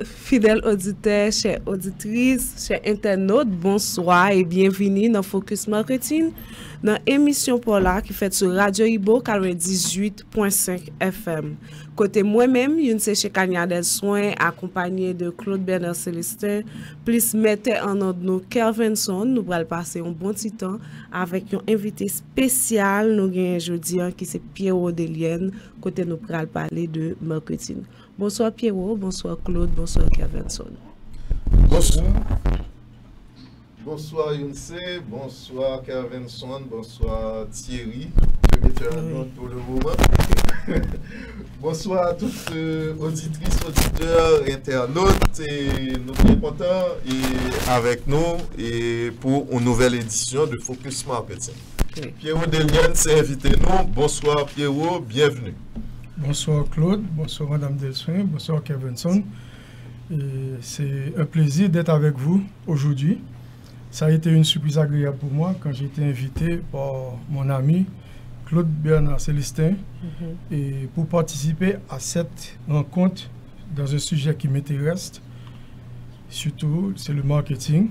Fidèles auditeurs, chers auditrices, chers internautes, bonsoir et bienvenue dans Focus Marketing, dans l'émission pour là qui fait sur Radio Ibo 98.5 FM. Côté moi-même, une chez Kanya del Soin, accompagné de Claude Bernard Célestin, plus mettez en ordre nous Kervinson, nous allons passer un bon petit temps avec un invité spécial, nous avons aujourd'hui qui c'est Pierrot Delienne, côté nous allons parler de marketing. Bonsoir Pierrot, bonsoir Claude, bonsoir Kervinson. Bonsoir. Bonsoir Younse, bonsoir Kervinson, bonsoir Thierry, je mettais un nom pour le moment. Bonsoir à toutes auditrices, auditeurs, internautes, et nous sommes contents et avec nous et pour une nouvelle édition de Focus Marketing. Okay. Pierrot Delienne s'est invité nous. Bonsoir Pierrot, bienvenue. Bonsoir Claude, bonsoir Madame Delsoin, bonsoir Kervinson. C'est un plaisir d'être avec vous aujourd'hui. Ça a été une surprise agréable pour moi quand j'ai été invité par mon ami Claude Bernard Célestin et pour participer à cette rencontre dans un sujet qui m'intéresse. Surtout, c'est le marketing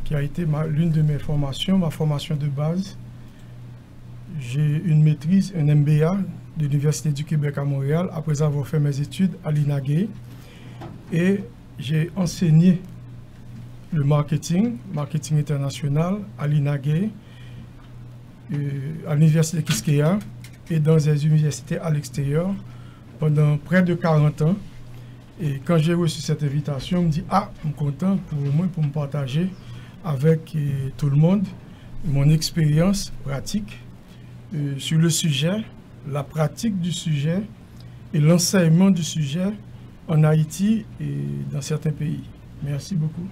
qui a été l'une de mes formations, ma formation de base. J'ai une maîtrise, un MBA de l'Université du Québec à Montréal après avoir fait mes études à l'INAGUE et j'ai enseigné le marketing international à l'INAGUE, à l'Université Quisqueya et dans des universités à l'extérieur pendant près de 40 ans. Et quand j'ai reçu cette invitation, je me dis, je suis content pour me partager avec tout le monde mon expérience pratique sur le sujet, la pratique du sujet et l'enseignement du sujet en Haïti et dans certains pays. Merci beaucoup.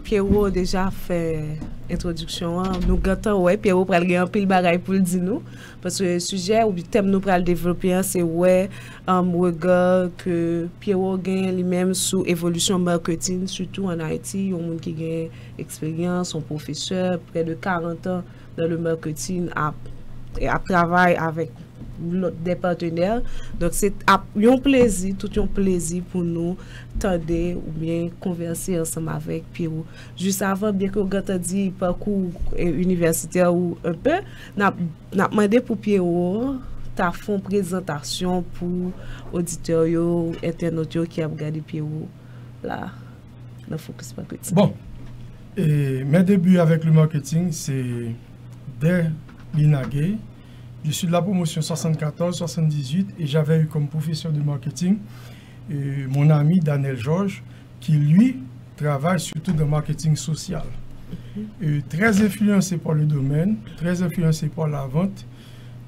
Pierrot a déjà fait introduction. Nous gâtons, ouais, Pierrot pral gagner un pile bagaille pour le dire nous. Parce que le sujet ou le thème nous pral développer, c'est ouais, regard que Pierrot gagne lui-même sous évolution marketing, surtout en Haïti. Un monde qui gagne expérience, son professeur, près de 40 ans dans le marketing, à travailler avec des partenaires. Donc c'est un plaisir, tout un plaisir pour nous tendre ou bien converser ensemble avec Pierrot. Juste avant, bien que vous avez dit parcours universitaire ou un peu, n'a demandé pour Pierrot ta fond présentation pour auditeurs et internautes qui ont regardé Pierrot là dans Focus Marketing. Bon, et mes débuts avec le marketing, c'est dès l'INAGUE. Je suis de la promotion 74-78 et j'avais eu comme professeur de marketing mon ami Daniel Georges qui lui travaille surtout dans le marketing social. Très influencé par le domaine, très influencé par la vente.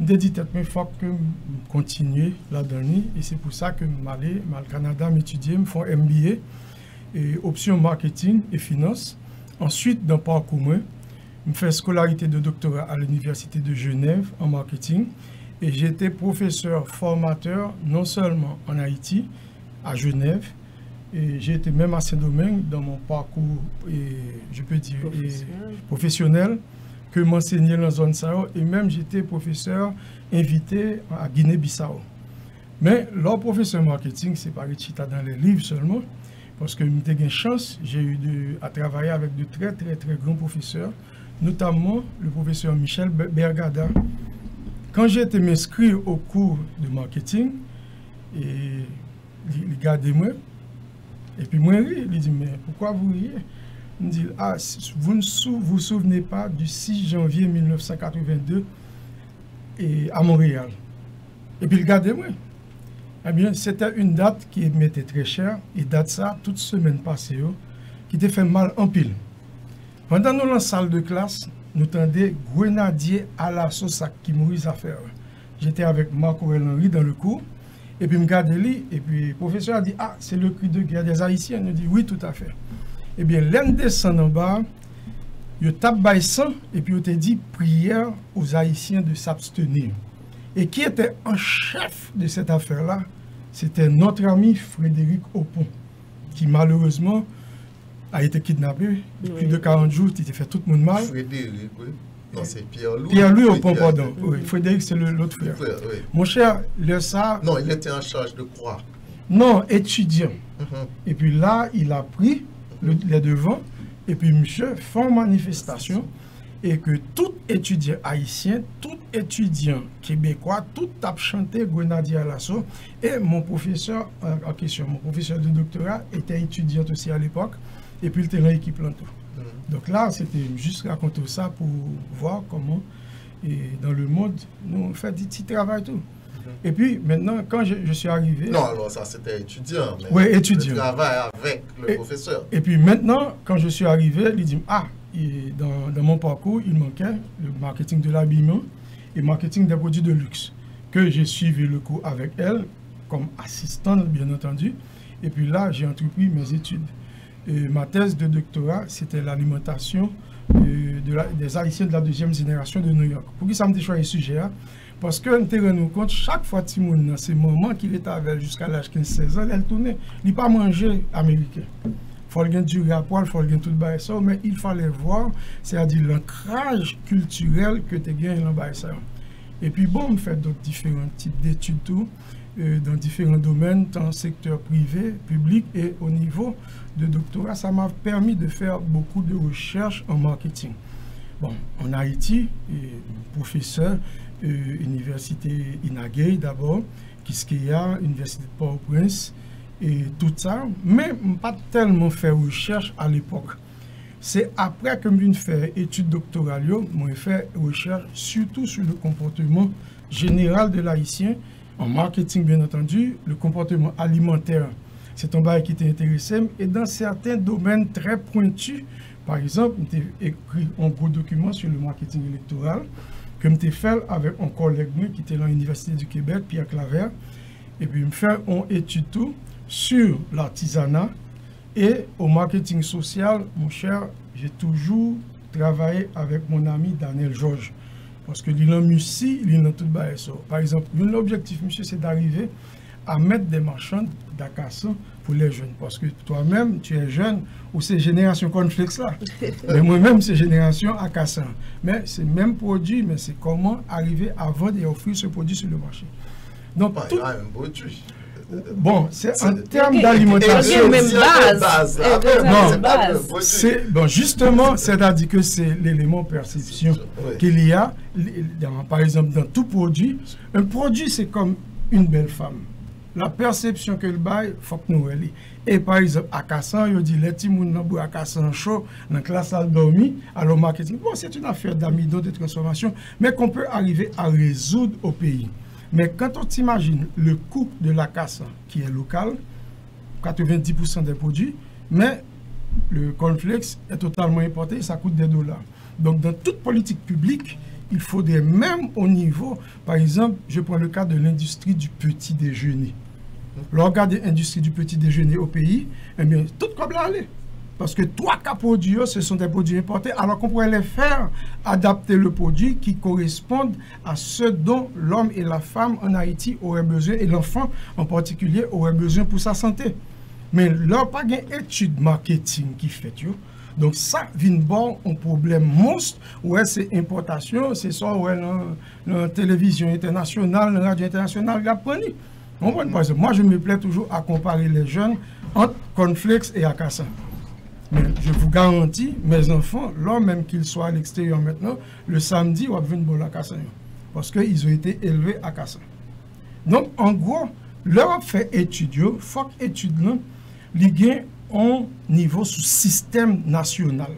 Je me dit que il faut que je continue là-dedans et c'est pour ça que je suis allé au Canada m'étudier, me faire MBA et option marketing et finance. Ensuite, dans le parcours moi, je fais scolarité de doctorat à l'Université de Genève en marketing et j'étais professeur formateur non seulement en Haïti, à Genève, et j'ai été même à Saint-Domingue dans mon parcours, je peux dire, professionnel, que m'enseignais dans la zone Sahel et même j'étais professeur invité à Guinée-Bissau. Mais leur professeur marketing, c'est pas Richita dans les livres seulement, parce que j'ai eu une chance, j'ai eu à travailler avec de très grands professeurs, notamment le professeur Michel Bergada. Quand j'ai été m'inscrire au cours de marketing, il regardait moi, et puis moi, il dit, mais pourquoi vous riez? Il me dit, vous ne vous souvenez pas du 6 janvier 1982 à Montréal. Et puis il regardait moi. Eh bien, c'était une date qui m'était très chère, et date ça, toute semaine passée, qui était fait mal en pile. Pendant nous, dans la salle de classe, nous tendions grenadier à la sauce qui mourit à faire. J'étais avec Marc-Aurèle Henry dans le cours, et puis je me regardais lui, et puis le professeur a dit, c'est le cri de guerre des Haïtiens. Il dit, oui, tout à fait. Eh bien, l'un descend en bas, il tape by sang, et puis il te dit, prière aux Haïtiens de s'abstenir. Et qui était en chef de cette affaire-là, c'était notre ami Frédéric Opon, qui malheureusement a été kidnappé. Plus de 40 jours, il a fait tout le monde mal. Frédéric, oui. Non, c'est Pierre-Louis. Pierre-Louis au Pompardon. Oui, Frédéric, c'est l'autre frère. Oui. Mon cher, le ça. Non, il était en charge de quoi? Non, étudiant. Et puis là, il a pris les devants. Et puis, monsieur, font manifestation. Et que tout étudiant haïtien, tout étudiant québécois, tout a chanté Grenadier à l'assaut. Et mon professeur en question, mon professeur de doctorat, était étudiant aussi à l'époque. Et puis, il était dans l'équipe Lanto. Donc là, c'était juste raconter ça pour voir comment, et dans le monde, nous on fait des petits travail tout. Et puis maintenant, quand je suis arrivé... Non, alors ça c'était étudiant. Mais oui, étudiant. Le travail avec le professeur. Et puis maintenant, quand je suis arrivé, il dit, dans mon parcours, il manquait le marketing de l'habillement et marketing des produits de luxe, que j'ai suivi le cours avec elle, comme assistante, bien entendu. Et puis là, j'ai entrepris mes études. Et ma thèse de doctorat, c'était l'alimentation des Haïtiens de la deuxième génération de New York. Pour qui ça me dit choisi ce sujet? Parce que nous nous rendons compte, chaque fois que Timoun, dans ces moments qu'il était avec jusqu'à l'âge de 15-16 ans, elle tournait. Il n'a pas mangé américain. Il faut le du rapport, il faut le tout le ça, mais il fallait voir, c'est-à-dire l'ancrage culturel que tu gagnes dans le ça. Et puis bon, on fait d'autres différents types d'études tout, dans différents domaines, tant secteur privé, public et au niveau de doctorat, ça m'a permis de faire beaucoup de recherches en marketing. Bon, en Haïti, professeur, université Inagay d'abord, Kiskeya, université de Port-au-Prince, et tout ça, mais pas tellement fait recherche à l'époque. C'est après que je fais études doctorales, je fait recherche surtout sur le comportement général de l'haïtien, en marketing bien entendu, le comportement alimentaire. C'est un bail qui t'intéressait et dans certains domaines très pointus. Par exemple, j'ai écrit un gros document sur le marketing électoral que j'ai fait avec un collègue qui était dans l'Université du Québec, Pierre Claver. Et puis, je fait une étude tout sur l'artisanat et au marketing social. Mon cher, j'ai toujours travaillé avec mon ami Daniel Georges. Parce que l'île en Mussi, l'île en tout bas. Par exemple, l'objectif, monsieur, c'est d'arriver à mettre des marchands d'Akassan pour les jeunes. Parce que toi-même, tu es jeune, ou c'est génération Cornflakes là. Mais moi-même, c'est génération Akassan. Mais c'est le même produit, mais c'est comment arriver à vendre et offrir ce produit sur le marché. Donc, il y a un produit. Bon, c'est en termes d'alimentation. Même base. Bon, justement, c'est-à-dire que c'est l'élément perception qu'il y a, par exemple, dans tout produit. Un produit, c'est comme une belle femme. La perception que le bail, il faut que nous ayons. Et par exemple, à Kassan, il dit, les petits gens qui à Kassan chaud, dans la salle dormi, alors marketing. Bon, c'est une affaire d'amidon, de transformation, mais qu'on peut arriver à résoudre au pays. Mais quand on t'imagine le coût de la casse qui est local, 90% des produits, mais le cornflakes est totalement importé, ça coûte des dollars. Donc dans toute politique publique, il faudrait même au niveau, par exemple, je prends le cas de l'industrie du petit déjeuner. Lorsqu'on regarde l'industrie du petit déjeuner au pays, eh bien, tout comme là, parce que trois cas produits, ce sont des produits importés, alors qu'on pourrait les faire adapter le produit qui correspondent à ce dont l'homme et la femme en Haïti auraient besoin, et l'enfant en particulier aurait besoin pour sa santé. Mais là, pas une étude marketing qui fait. Donc ça vient bon un problème monstre, ouais, c'est importation, c'est ça, ouais, dans la télévision internationale, dans la radio internationale, il a pris. Moi, je me plais toujours à comparer les jeunes entre cornflakes et Akassan. Mais je vous garantis, mes enfants, là même qu'ils soient à l'extérieur maintenant, le samedi, ils vont venir bon à Kassan. Parce qu'ils ont été élevés à Kassan. Donc, en gros, leur fait études, il faut que études là, les gains au niveau sous système national.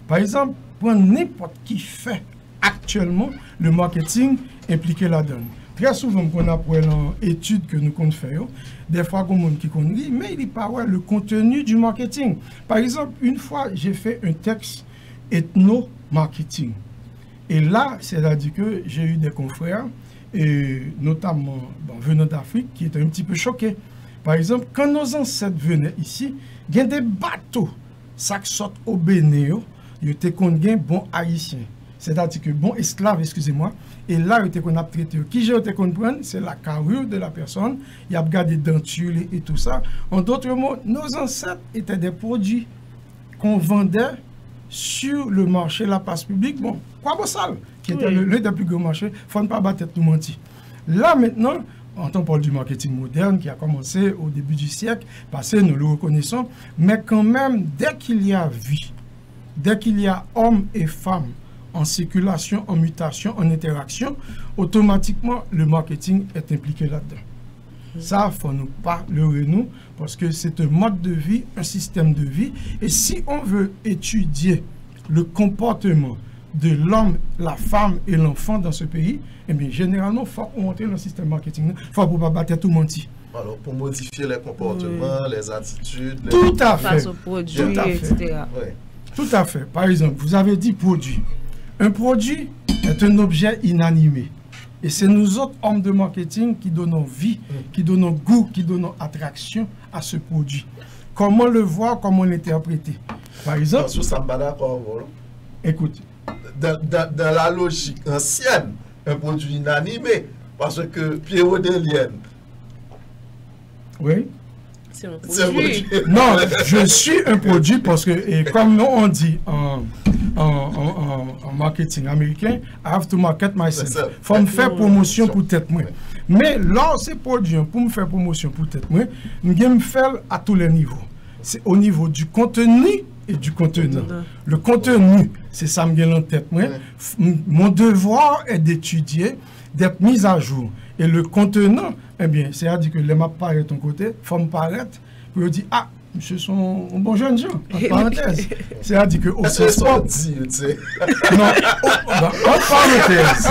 Par exemple, prendre n'importe qui fait actuellement le marketing impliqué là-dedans. Très souvent, on a pour études que nous comptons faire, des fois, il y a des gens qui connaissent, mais il n'y a pas le contenu du marketing. Par exemple, une fois, j'ai fait un texte ethno-marketing. Et là, c'est-à-dire que j'ai eu des confrères, et notamment venant d'Afrique, qui étaient un petit peu choqués. Par exemple, quand nos ancêtres venaient ici, il y a des bateaux, ça sort au Bénin, ils étaient bon haïtien. C'est-à-dire que bon esclave, excusez-moi, et là, qu'on a traité. Qui j'ai été comprendre, c'est la carrure de la personne, il y a regardé dentures et tout ça. En d'autres mots, nos ancêtres étaient des produits qu'on vendait sur le marché, la place publique, bon, quoi Bossal, qui était l'un des plus gros marchés, il ne faut pas battre tout menti. Là, maintenant, on parle du marketing moderne qui a commencé au début du siècle passé, nous le reconnaissons, mais quand même, dès qu'il y a vie, dès qu'il y a hommes et femmes en circulation, en mutation, en interaction, automatiquement, le marketing est impliqué là-dedans. Ça, il ne faut nous pas leurrer nous, parce que c'est un mode de vie, un système de vie. Et si on veut étudier le comportement de l'homme, la femme et l'enfant dans ce pays, eh bien, généralement, il faut monter dans le système marketing. Il faut pas battre tout menti. Alors, pour modifier les comportements, les attitudes, les... Tout à fait. Face aux produits, etc. Ouais. Tout à fait. Par exemple, vous avez dit produit. Un produit est un objet inanimé. Et c'est nous autres, hommes de marketing, qui donnons vie, qui donnons goût, qui donnons attraction à ce produit. Comment le voir, comment l'interpréter. Par exemple... Sur ça, d'accord. Écoute. Dans la logique ancienne, un produit inanimé, parce que Pierrot Delienne... Oui. C'est un produit. Non, je suis un produit parce que, et comme nous on dit en marketing américain, I have to market myself. Il faut me faire promotion pour tête moi. Mais là, c'est produit, pour me faire promotion pour tête moi, je vais me faire à tous les niveaux. C'est au niveau du contenu et du contenant. Le contenu, c'est ça que j'ai en tête moi. Mon devoir est d'étudier, d'être mis à jour. Et le contenant, eh bien, c'est-à-dire que les maps paraissent de ton côté, il faut me paraître, pour dire, ah, monsieur sont un bon jeune gens, en parenthèse. C'est-à-dire que au sens propre. Non, en parenthèse.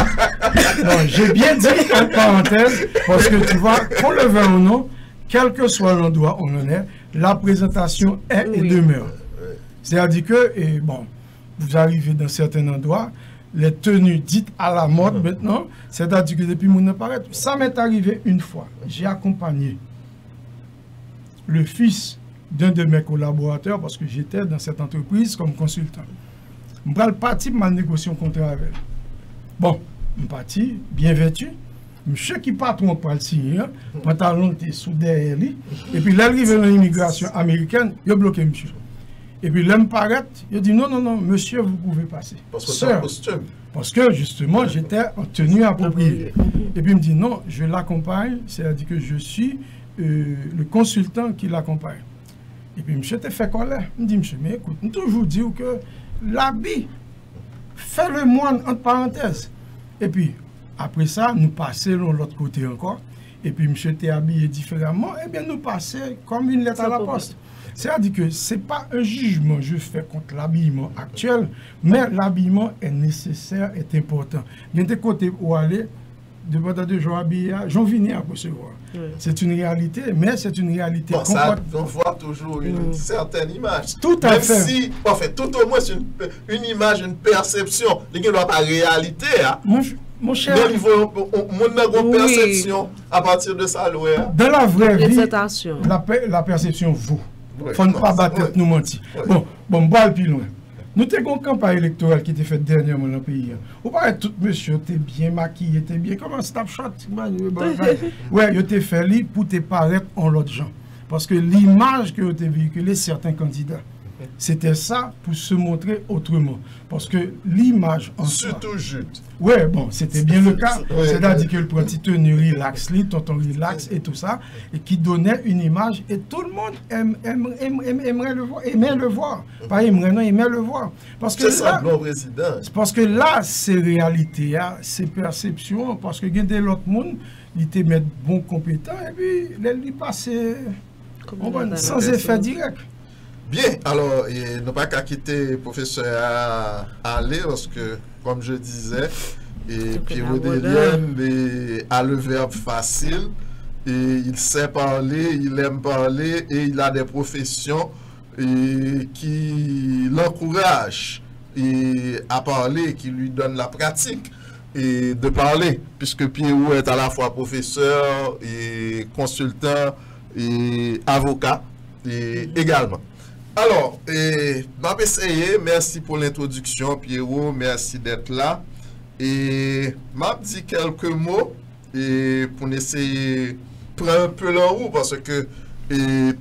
Non, j'ai bien dit en parenthèse, parce que tu vois, qu'on le veuille ou non, quel que soit l'endroit où on en est, la présentation est et demeure. C'est-à-dire que, et bon, vous arrivez dans certains endroits, les tenues dites à la mode maintenant, c'est-à-dire que depuis mon apparaît, ça m'est arrivé une fois. J'ai accompagné le fils d'un de mes collaborateurs parce que j'étais dans cette entreprise comme consultant. Je suis parti pour négocier un contrat avec elle. Bon, je suis parti, bien vêtu. Monsieur qui patron pour le signer, pantalon était sous derrière lui. Et puis l'arrivée de l'immigration américaine, il a bloqué monsieur. Et puis l'homme paraît, il dit non, non, non, monsieur, vous pouvez passer. Parce que c'est un costume. Parce que justement, j'étais en tenue appropriée. Et puis il me dit non, je l'accompagne, c'est-à-dire que je suis le consultant qui l'accompagne. Et puis monsieur te fait colère. Il me dit, monsieur, mais écoute, nous toujours dire que l'habit fait le moine, entre parenthèses. Et puis, après ça, nous passons de l'autre côté encore. Et puis monsieur t'est habillé différemment, et bien nous passons comme une lettre à la poste. C'est-à-dire que ce n'est pas un jugement que je fais contre l'habillement actuel, mais l'habillement est nécessaire, est important. Il y a des côtés où aller, de deux jours habillés, j'en viens à recevoir. C'est une réalité, mais c'est une réalité. Bon, ça, on voit toujours une certaine image. Tout à fait. Même si, en fait, tout au moins, c'est une image, une perception. Il n'y a pas de réalité. Hein? Mon cher, mais il faut une perception à partir de ça. Dans la vraie vie, la perception vaut. Il ne faut pas battre nous mentir. Bon, balle plus loin. Nous avons une campagne électorale qui a été faite dernièrement dans le pays. Vous parlez tout monsieur, tu es bien maquillé, tu es bien. Comment Snapchat? Ouais, tu es fait pour te paraître en l'autre gens. Parce que l'image que tu as véhiculée, certains candidats, c'était ça pour se montrer autrement. Parce que l'image en surtout Jude. Ouais, bon, c'était bien le cas. C'est-à-dire que le petit tenue relax, tonton relax et tout ça, et qui donnait une image, et tout le monde aimerait le voir. Aimait le voir. Pas aimerait, non, aimait le voir. Parce que là, président. Parce que là, c'est réalité, c'est perception, parce que il y a de l'autre monde, il te met bon compétent, et puis, il passe sans effet direct. Bien, alors, il n'a pas qu'à quitter le professeur à aller, parce que, comme je disais, Pierrot Delienne a le verbe facile, et il sait parler, il aime parler, et il a des professions qui l'encouragent à parler, qui lui donnent la pratique et de parler, puisque Pierrot est à la fois professeur, et consultant, et avocat, et également. Alors, je vais essayer. Merci pour l'introduction, Pierrot. Merci d'être là. Et je vais dire quelques mots pour essayer de prendre un peu la roue parce que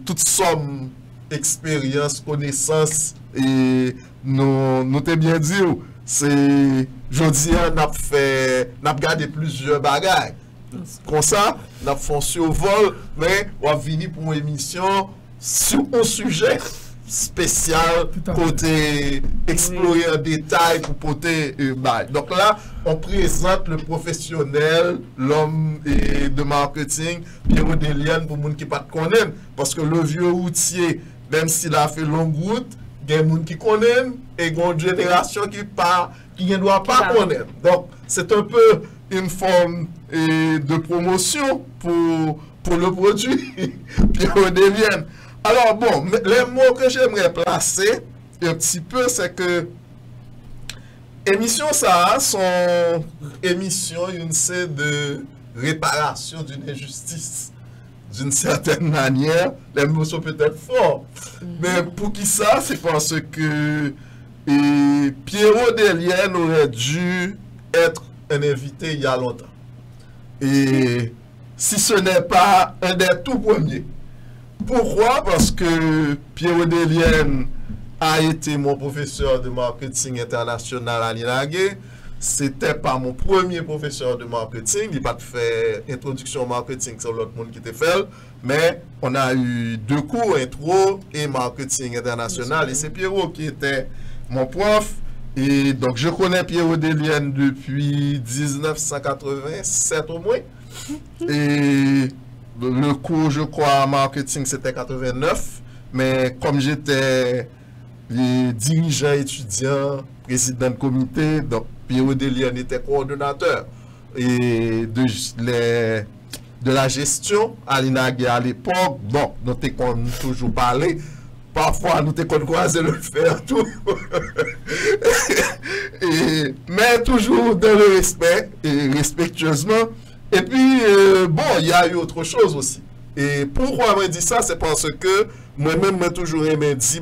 toutes sommes expérience, connaissance, et nous t'ai bien dit, c'est, je dis, n'a gardé plusieurs bagages. Comme ça, n'a fait survol, mais on va venir pour une émission sur un sujet spécial, côté explorer en détail pour porter donc là, on présente le professionnel, l'homme de marketing, Pierrot Delienne, pour les gens qui ne connaissent pas, parce que le vieux routier, même s'il a fait longue route, il y a des gens qui connaissent et il y a une génération qui ne doit pas connaître. Donc, c'est un peu une forme de promotion pour le produit Pierrot Delienne. Alors bon, les mots que j'aimerais placer un petit peu, c'est que émission ça, son émission, une série de réparation d'une injustice, d'une certaine manière. Les mots sont peut-être forts, mais pour qui ça, c'est parce que Pierrot Delienne aurait dû être un invité il y a longtemps. Et si ce n'est pas un des tout premiers. Pourquoi? Parce que Pierrot Delienne a été mon professeur de marketing international à l'INAGE. C'était pas mon premier professeur de marketing. Il n'a pas fait introduction au marketing, c'est l'autre monde qui était fait. Mais on a eu 2 cours, intro et marketing international. Et c'est Pierrot qui était mon prof. Et donc je connais Pierrot Delienne depuis 1987 au moins. Et le cours, je crois, en marketing, c'était 89. Mais comme j'étais dirigeant étudiant, président de comité, donc Pierrot Delienne était coordonnateur et de la gestion à l'INAGE à l'époque. Bon, nous t'avons toujours parlé. Parfois, nous t'avons croisé le fer, tout. Mais toujours dans le respect et respectueusement. Et puis, bon, il y a eu autre chose aussi. Et pourquoi je dis ça, c'est parce que moi-même, j'ai toujours aimé dire,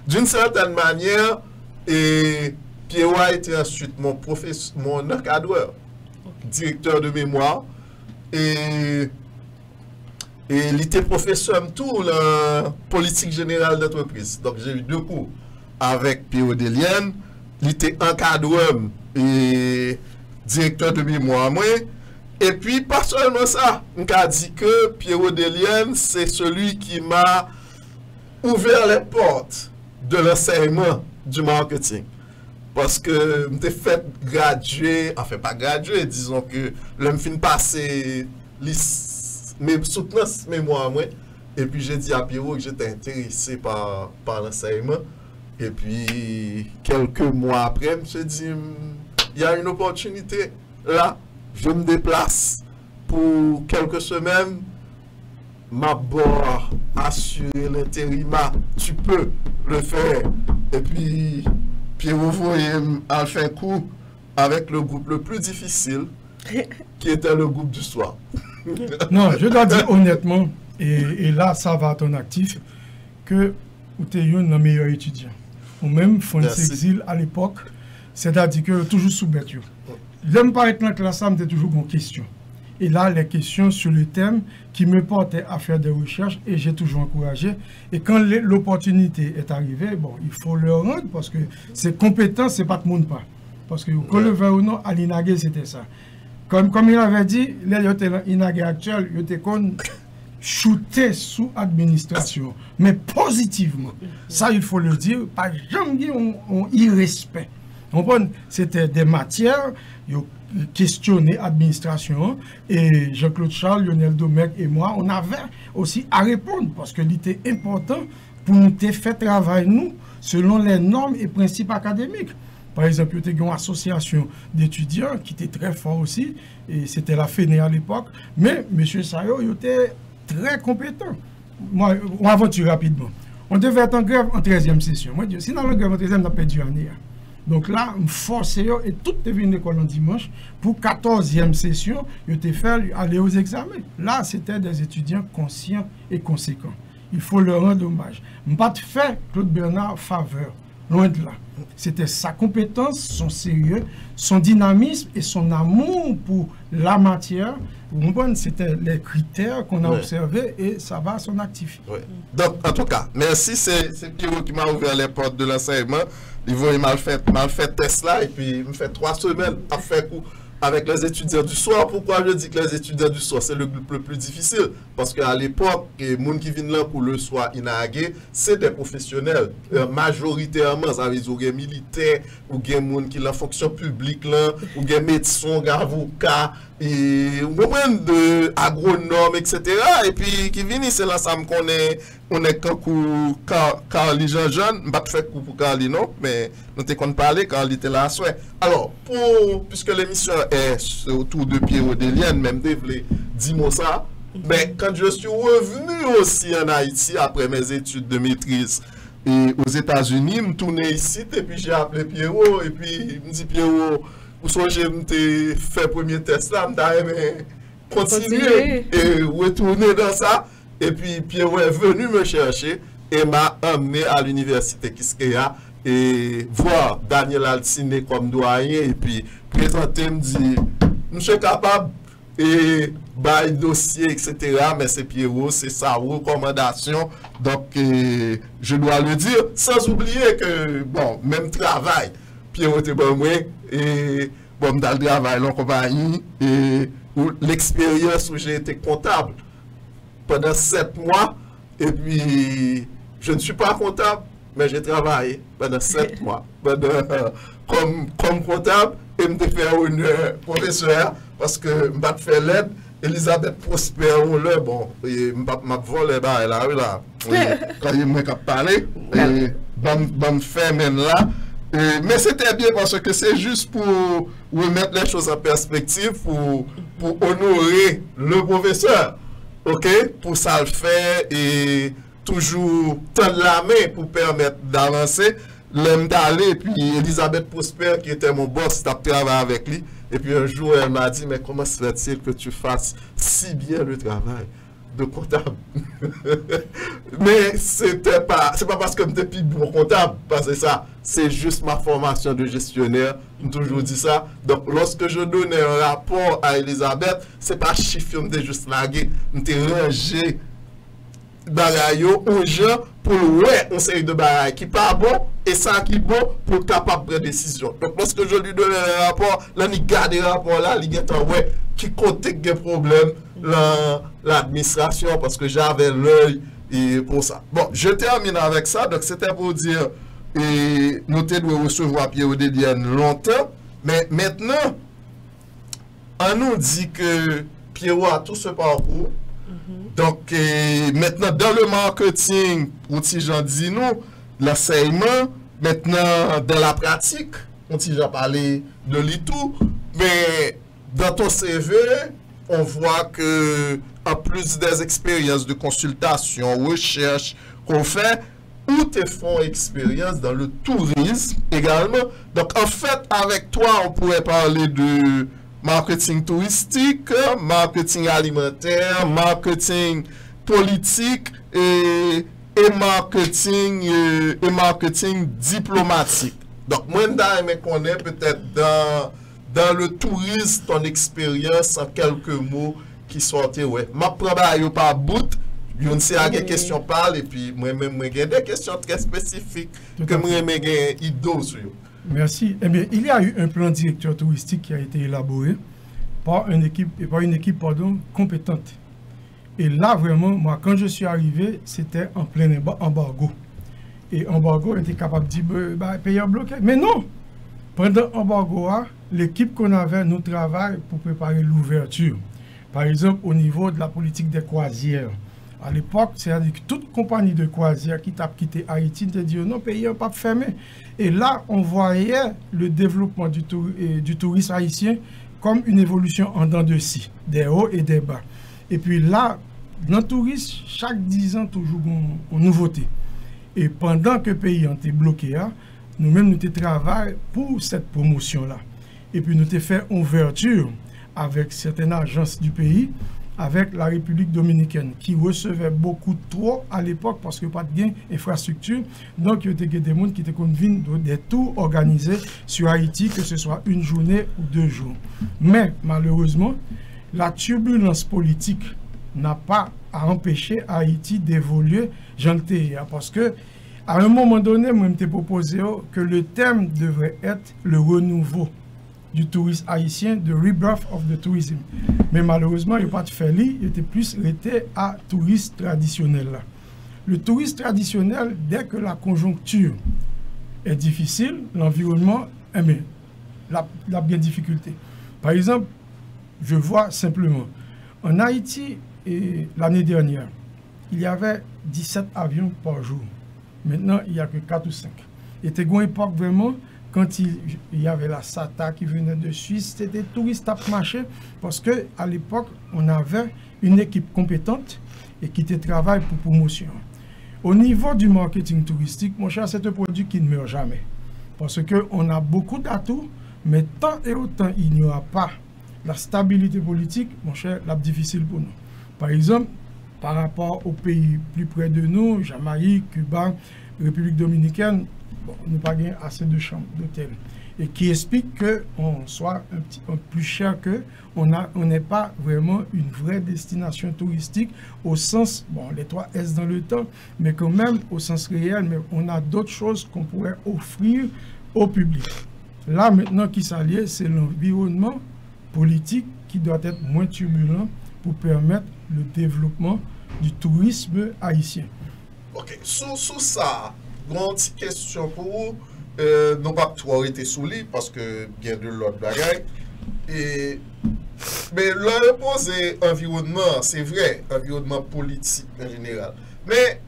d'une certaine manière, et Pierrot a été ensuite mon encadreur, directeur de mémoire, et il était professeur tout la politique générale d'entreprise. Donc, j'ai eu 2 cours avec Pierrot Delienne, il était encadreur et directeur de mémoire, moi. Et puis, pas seulement ça, on a dit que Pierrot Delienne, c'est celui qui m'a ouvert les portes de l'enseignement du marketing. Parce que je fait graduer, enfin pas graduer, disons que l'homme fin passer mes soutenances mémoire, moi. Et puis, j'ai dit à Pierrot que j'étais intéressé par l'enseignement. Et puis, quelques mois après, je me suis dit, il y a une opportunité là, je me déplace pour quelques semaines, m'abord assurer l'intérim, tu peux le faire. Et puis, Pierrot a fait un coup avec le groupe le plus difficile, qui était le groupe du soir. Non, je dois dire honnêtement, et là, ça va à ton actif, que tu es un meilleur étudiant. Ou même, Fonds Exil à l'époque, c'est-à-dire que toujours sous bête. J'aime pas être dans la classe, ça me fait toujours une question. Et là, les questions sur le thème qui me portaient à faire des recherches et j'ai toujours encouragé. Et quand l'opportunité est arrivée, bon, il faut le rendre parce que c'est compétent, c'est pas tout le monde pas. Parce que qu'on le veut ou non, à l'INAGE, c'était ça. Comme il avait dit, l'INAGE actuel, il était qu'on shooté sous administration, mais positivement. Ça, il faut le dire, pas jamais on irrespect. C'était des matières, questionner l'administration et Jean-Claude Charles, Lionel Domecq et moi, on avait aussi à répondre parce que c'était important pour nous faire travailler nous selon les normes et principes académiques. Par exemple, il y a une association d'étudiants qui était très fort aussi, et c'était la FENE à l'époque, mais M. Sayo, il était très compétent. Moi, on aventure rapidement. On devait être en grève en 13e session. Moi, je dis, si dans la grève en 13e, on a perdu l'année. Donc là, je force et tout est venu à l'école en dimanche. Pour 14e session, je t'ai fait aller aux examens. Là, c'était des étudiants conscients et conséquents. Il faut leur rendre hommage. Je n'ai pas fait Claude Bernard faveur. Loin de là. C'était sa compétence, son sérieux, son dynamisme et son amour pour la matière, Vous comprenez, c'était les critères qu'on a observés et ça va à son actif. Ouais. Donc, en tout cas, merci, c'est Pierrot qui m'a ouvert les portes de l'enseignement. Il m'a fait Tesla et puis il me fait 3 semaines à faire coup avec les étudiants du soir. Pourquoi je dis que les étudiants du soir, c'est le plus difficile? Parce qu'à l'époque, les gens qui viennent là pour le soir inagué, c'est des professionnels. Majoritairement, ça veut dire des militaires, ou des gens qui sont en fonction publique, là, ou des médecins, des avocats, et de agronomes, etc. Et puis, qui viennent, c'est l'ensemble qu'on est quand Carly Jean-Jean, pas fait coup pour Carly, non, mais nous t'avons parlé, Carly était là à souhait. Alors, puisque l'émission est autour de Pierrot Delienne, même dévelé, dis-moi ça, mais quand je suis revenu aussi en Haïti après mes études de maîtrise et aux États-Unis, je me tournais ici et puis j'ai appelé Pierrot et puis il me dit Pierrot, pour ça j'ai fait premier test là, je continuer et retourner dans ça. Et puis Pierrot est venu me chercher et m'a emmené à l'université Kiskeya et voir Daniel Altiné comme doyen et puis présenter, me dit, je suis capable et bail dossier, etc. Mais c'est Pierrot, c'est sa recommandation. Donc, je dois le dire, sans oublier que, bon, même travail, Pierrot était bon, moi, et bon, dans le travail, en compagnie, et l'expérience où j'ai été comptable pendant 7 mois, et puis, je ne suis pas comptable, mais j'ai travaillé pendant 7 mois comme comptable, et me fait un professeur, parce que je me fait l'aide. Elisabeth Prosper, bon, et m'a volé là, quand il m'a parlé, et bon fait même là. Mais c'était bien parce que c'est juste pour remettre les choses en perspective, pour honorer le professeur, ok, pour ça le faire et toujours tendre la main pour permettre d'avancer. L'aime d'aller, et puis Elisabeth Prosper, qui était mon boss, t'as travaillé avec lui. Et puis un jour, elle m'a dit, mais comment se fait-il que tu fasses si bien le travail de comptable? Mais c'est pas parce que je suis plus bon comptable, parce que ça, c'est juste ma formation de gestionnaire. J'ai toujours dit ça. Donc, lorsque je donnais un rapport à Elisabeth, c'est pas chiffre, je me juste lagué, je me rangé bagaille aux gens pour ouais on série de bagaille qui pas bon et ça qui bon pour capable prendre décision. Donc lorsque je lui donne un rapport, là il garde le rapport là, il est en ouais qui côté des problèmes l'administration parce que j'avais l'œil et pour ça. Bon, je termine avec ça. Donc c'était pour dire et nous devons recevoir Pierrot Delienne longtemps, mais maintenant on nous dit que Pierrot a tout ce parcours. Donc, maintenant, dans le marketing, outil Jean dit nous, l'enseignement, maintenant, dans la pratique, outil Jean parlé de l'ITOU, mais dans ton CV, on voit que, en plus des expériences de consultation, recherche qu'on fait, ou tes fonds expérience dans le tourisme également. Donc, en fait, avec toi, on pourrait parler de marketing touristique, marketing alimentaire, marketing politique et marketing diplomatique. Donc, moi, je connais peut-être dans le tourisme, ton expérience en quelques mots qui sortent. Ouais. Ma prends par bout, je ne sais pas quelle question parle et puis moi-même, j'ai des questions très spécifiques que moi-même j'ai idole sur. Merci. Eh bien, il y a eu un plan directeur touristique qui a été élaboré par une équipe compétente. Et là, vraiment, moi, quand je suis arrivé, c'était en plein embargo. Et embargo était capable de dire, payeur bloqué. Mais non! Pendant l'embargo, l'équipe qu'on avait, nous travaille pour préparer l'ouverture. Par exemple, au niveau de la politique des croisières. À l'époque, c'est-à-dire que toute compagnie de croisière qui t'a quitté Haïti te dit non, pays n'est pas fermé. Et là, on voyait le développement du tourisme haïtien comme une évolution en dents de scie, des hauts et des bas. Et puis là, dans le tourisme, chaque 10 ans, toujours une nouveauté. Et pendant que le pays était bloqué, nous-mêmes, nous travaillons pour cette promotion-là. Et puis, nous avons fait une ouverture avec certaines agences du pays, avec la République dominicaine, qui recevait beaucoup trop à l'époque parce que pas de gain infrastructure. Donc, il y a des gens qui étaient convaincus des tours organisés sur Haïti, que ce soit une journée ou 2 jours. Mais, malheureusement, la turbulence politique n'a pas à empêcher Haïti d'évoluer, j'en ai parce que à un moment donné, moi, je t'ai proposé que le thème devrait être le renouveau du tourisme haïtien, the rebirth of the tourism. Mais malheureusement, il n'y a pas de fait, il était plus resté à tourisme traditionnel. Là. Le tourisme traditionnel, dès que la conjoncture est difficile, l'environnement, la bien difficulté. Par exemple, je vois simplement, en Haïti, l'année dernière, il y avait 17 avions par jour. Maintenant, il n'y a que 4 ou 5. Et c'était une époque vraiment, quand il y avait la SATA qui venait de Suisse, c'était des touristes à marcher parce qu'à l'époque, on avait une équipe compétente et qui travaille pour promotion. Au niveau du marketing touristique, mon cher, c'est un produit qui ne meurt jamais. Parce qu'on a beaucoup d'atouts, mais tant et autant il n'y aura pas la stabilité politique, mon cher, c'est difficile pour nous. Par exemple, par rapport aux pays plus près de nous, Jamaïque, Cuba, République dominicaine, bon, nous n'avons pas assez de chambres d'hôtel. Et qui explique qu'on soit un plus cher on n'est pas vraiment une vraie destination touristique au sens, bon, les 3 S dans le temps, mais quand même au sens réel, mais on a d'autres choses qu'on pourrait offrir au public. Là, maintenant, qui s'allie, c'est l'environnement politique qui doit être moins turbulent pour permettre le développement du tourisme haïtien. Ok, sous ça, une petite question pour vous. Non pas trop été souli parce que il y a de l'autre bagaille. Mais le poser environnement, c'est vrai, environnement politique en général. Mais,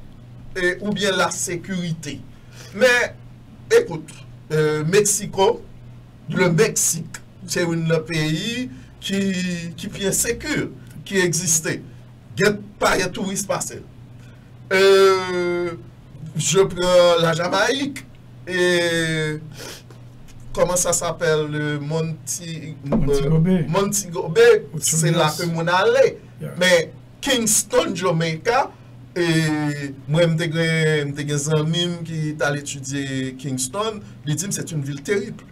ou bien la sécurité. Mais, écoute, Mexico, le Mexique, c'est un pays qui est bien sécure, qui existait. Il n'y a pas de touristes passés. Je prends la Jamaïque. Et comment ça s'appelle, le Montego Bay, c'est là que mon allé. Yeah. Mais Kingston, Jamaica, et moi, j'ai des amis qui ont étudié Kingston, ils disent que c'est une ville terrible.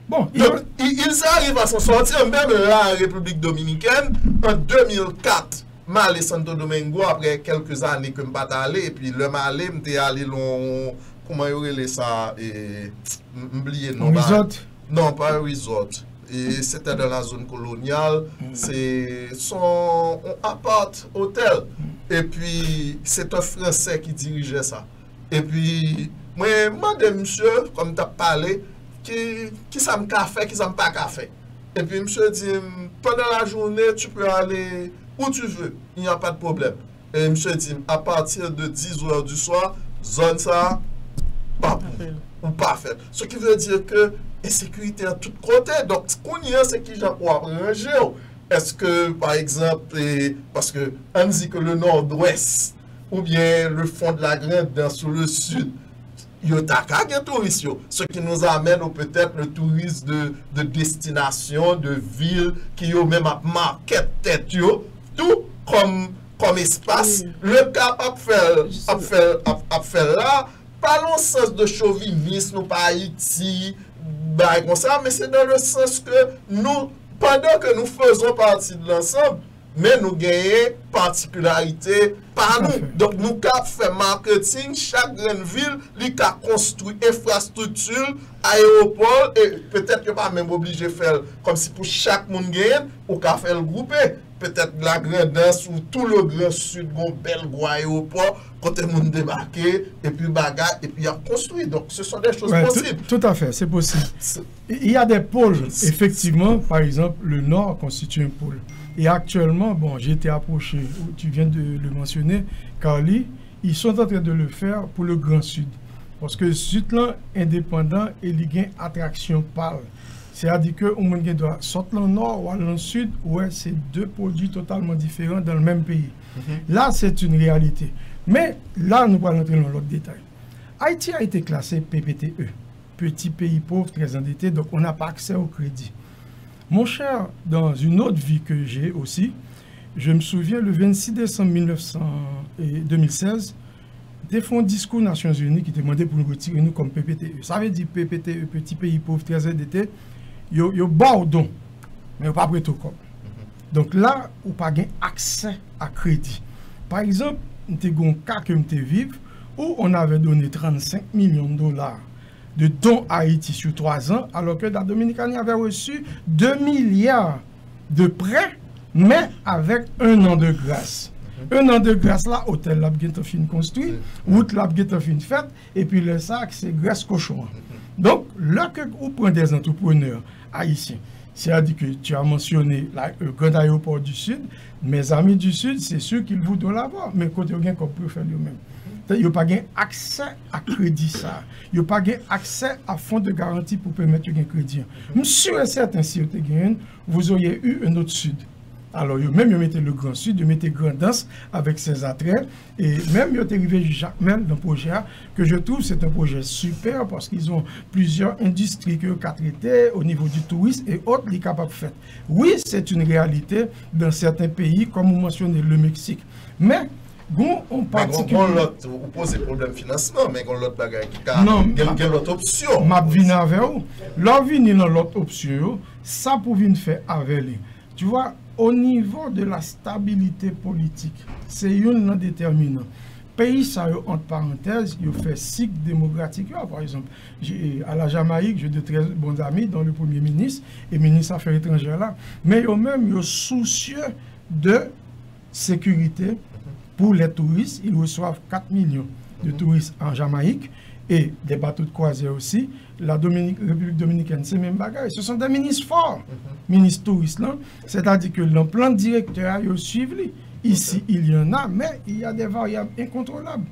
Bon, ils arrivent à s'en sortir, même là, en République dominicaine, en 2004. Je suis allé à Santo Domingo après quelques années que je ne suis pas allé, et puis le malé, je suis allé comment il y a ça oublié non resort? Non, pas un resort. Et c'était dans la zone coloniale. C'est son appart hôtel. Et puis c'est un Français qui dirigeait ça. Et puis moi demande monsieur comme tu as parlé qui ça me café, qui ça me pas café. Et puis monsieur dit pendant la journée tu peux aller où tu veux, il n'y a pas de problème. Et monsieur dit à partir de 10 h du soir, zone ça ou pas fait. Ce qui veut dire que l'insécurité à tous côtés. Donc, ce qu'on y a, c'est qui j'ai pour arranger. Est-ce que, par exemple, parce que on dit que le nord-ouest ou bien le fond de la Grande sur le sud, il y a des touristes. Ce qui nous amène peut-être le tourisme de destination, de ville, qui ont même à market tête, tout comme espace. Le cap à faire là. Pas dans le sens de chauvinisme, pas Haïti, comme ça, mais c'est dans le sens que nous, pendant que nous faisons partie de l'ensemble, mais nous gagnons particularité par nous. Donc nous avons fait marketing, chaque grande ville, nous avons construit infrastructure, aéroport, et peut-être que pas même obligé de faire comme si pour chaque monde gagne, ou qu'à faire le groupe. Peut-être la grandeur ou tout le grand sud, un bel gros aéroport, quand le monde débarqué, et puis bagarre, et puis il a construit. Donc ce sont des choses possibles. Tout à fait, c'est possible. Il y a des pôles, effectivement, par exemple, le Nord constitue un pôle. Et actuellement, bon, j'ai été approché, tu viens de le mentionner, Carly, ils sont en train de le faire pour le Grand Sud. Parce que le Sud-là, indépendant, et il y a une attraction pâle. C'est-à-dire qu'on doit sortir dans le nord ou dans le sud, ouais, c'est deux produits totalement différents dans le même pays. Là, c'est une réalité. Mais là, nous allons entrer dans l'autre détail. Haïti a été classé PPTE, petit pays pauvre, très endetté, donc on n'a pas accès au crédit. Mon cher, dans une autre vie que j'ai aussi, je me souviens, le 26 décembre 2016, des fonds discours Nations Unies qui demandaient pour nous retirer nous comme PPTE. Ça veut dire PPTE, petit pays pauvre, très endetté. Yo bordon, mais pas prêt au corps. Donc là, ou pas gain accès à crédit. Par exemple, nous avons un cas que nous vivons où on avait donné 35 millions de dollars de dons à Haïti sur 3 ans, alors que la Dominicanie avait reçu 2 milliards de prêts, mais avec 1 an de grâce. 1 an de grâce là, hôtel la fin construit, route la fin faite, et puis le sac, c'est graisse cochon. Donc, là que vous prenez des entrepreneurs haïtiens, c'est-à-dire que tu as mentionné le grand aéroport du Sud, mes amis du Sud, c'est sûr qu'ils voudront l'avoir, mais côté rien qu'on peut faire eux-mêmes. Il n'y a pas accès à crédit ça. Il n'y a pas accès à fonds de garantie pour permettre un crédit. Je suis sûr et certain, si vous auriez eu un autre Sud. Alors, même vous mettez le Grand Sud, vous mettez Grandance avec ses attraits, et même vous êtes arrivé Jacques Mel dans le projet que je trouve c'est un projet super parce qu'ils ont plusieurs industries que qu'à traiter au niveau du tourisme et autres, les capables de faire. Oui, c'est une réalité dans certains pays, comme vous mentionnez le Mexique. Mais, on particulier. Vous posez problème de financement, mais on l'autre bagaille qui a l'autre option. Ma vie avec vous. L'autre vie dans l'autre option, ça pour venir faire avec lui. Tu vois, au niveau de la stabilité politique, c'est une déterminant. Pays, ça, entre parenthèses, il fait cycle démocratique. Par exemple, à la Jamaïque, j'ai de très bons amis, dont le Premier ministre et ministre des Affaires étrangères là. Mais eux-mêmes, ils sont soucieux de sécurité. Pour les touristes, ils reçoivent 4 millions de touristes en Jamaïque et des bateaux de croisière aussi. La République dominicaine, c'est même bagaille. Ce sont des ministres forts, ministres touristes. C'est-à-dire que le plan directeur, ils suivent. Ici, il y en a, mais il y a des variables incontrôlables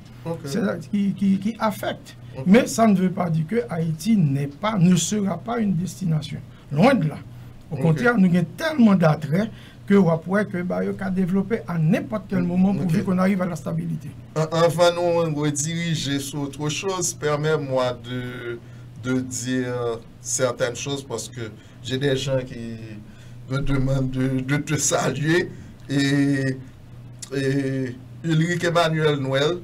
qui affectent. Mais ça ne veut pas dire que Haïti ne sera pas une destination. Loin de là. Au contraire, nous avons tellement d'attraits que vous pouvez développer à n'importe quel moment pour qu'on arrive à la stabilité. Avant nous rediriger sur autre chose, permets-moi de dire certaines choses parce que j'ai des gens qui me demandent de te saluer. Et Ulrich Emmanuel Noël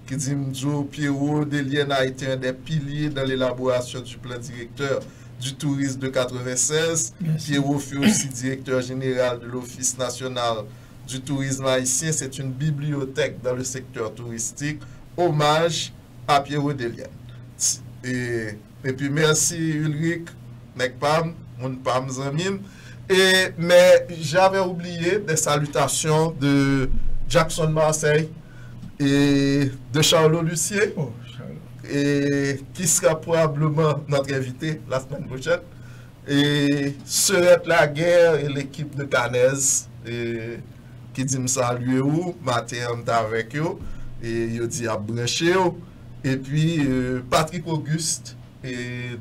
qui dit que Pierrot Delienne a été un des piliers dans l'élaboration du plan directeur du tourisme de 96. Pierrot fut aussi directeur général de l'Office national du tourisme haïtien. C'est une bibliothèque dans le secteur touristique. Hommage à Pierrot Delienne. Et puis merci Ulrich, Nekpam, mon Pam Zamim. Mais j'avais oublié des salutations de Jackson Marseille et de Charlot Lucier. Et qui sera probablement notre invité la semaine prochaine. Et Serait la guerre et l'équipe de Canez qui dit me saluer où, matin avec eux, et il dit à brancher. Et puis Patrick Auguste et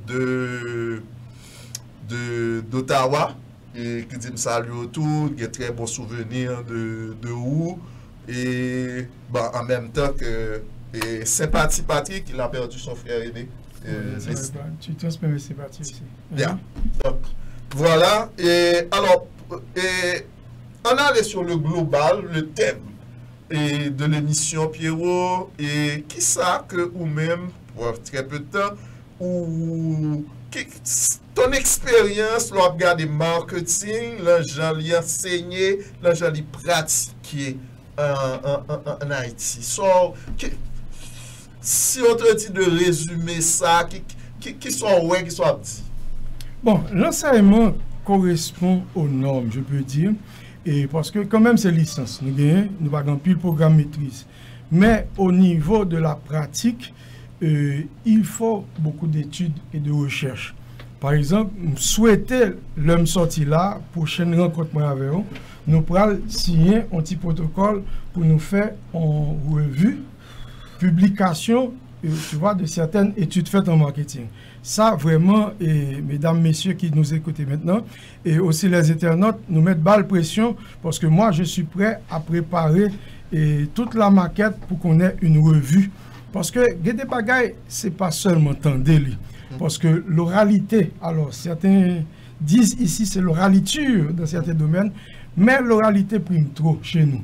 d'Ottawa et qui dit me saluer autour, qui a très bon souvenir de où. Et en même temps que sympathie Patrick, il a perdu son frère aîné. Tu transmets sympathie aussi. Bien. Donc, voilà. Et alors, on allait sur le global, le thème de l'émission Pierrot. Et qui ça que ou même, pour très peu de temps, ou ton expérience, l'on regarde marketing, l'on l'y enseigné, l'on l'y pratiqué en Haïti. Si on te dit de résumer ça, qui sont dit? Bon, l'enseignement correspond aux normes, je peux dire, et parce que quand même c'est licence, nous avons plus le programme maîtrise. Mais au niveau de la pratique, il faut beaucoup d'études et de recherches. Par exemple, souhaiter l'homme sorti là, prochaine rencontre avec vous, nous pourrons signer un petit protocole pour nous faire en revue, publication, tu vois, de certaines études faites en marketing. Ça, vraiment, et mesdames, messieurs qui nous écoutent maintenant, et aussi les internautes, nous mettent balle pression, parce que moi, je suis prêt à préparer toute la maquette pour qu'on ait une revue. Parce que Guédé Bagaille, ce n'est pas seulement tendez-li. Parce que l'oralité, alors certains disent ici c'est l'oraliture dans certains domaines, mais l'oralité prime trop chez nous.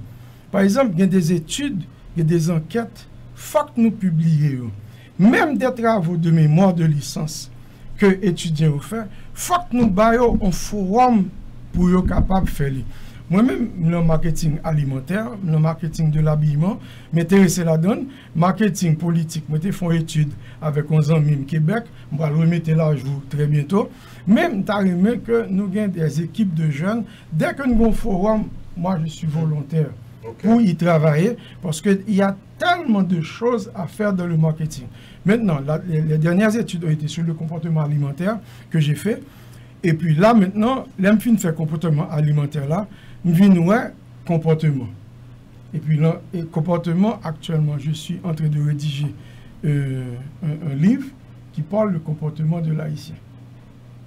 Par exemple, il y a des études, il y a des enquêtes, faut que nous publions. Même des travaux de mémoire de licence que étudiants ont fait, faut que nous baillons un forum pour être capable de faire. Moi-même, le marketing alimentaire, le marketing de l'habillement, m'intéressé la donne, marketing politique, moi j'ai fait une étude avec 11 ans au Québec, je vais le remettre là très bientôt. Même t'as aimé que nous avons des équipes de jeunes, dès que nous avons un forum, moi je suis volontaire pour y travailler, parce qu'il y a tellement de choses à faire dans le marketing. Maintenant, les dernières études ont été sur le comportement alimentaire que j'ai fait. Et puis là, maintenant, l'imfin fait comportement alimentaire là, je viens comportement. Et puis là, comportement, actuellement, je suis en train de rédiger un livre qui parle du comportement de l'haïtien.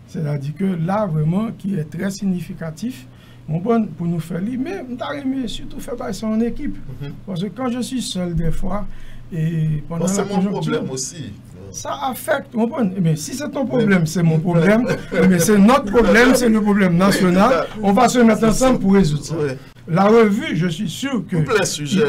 C'est-à-dire que là, vraiment, qui est très significatif, pour nous faire lire, mais surtout faire ça en équipe. Parce que quand je suis seul des fois, et pendant c'est mon problème aussi. Ça affecte, mais si c'est ton problème, c'est mon problème, mais c'est notre problème, c'est le problème national, on va se mettre ensemble pour résoudre ça. La revue, je suis sûr que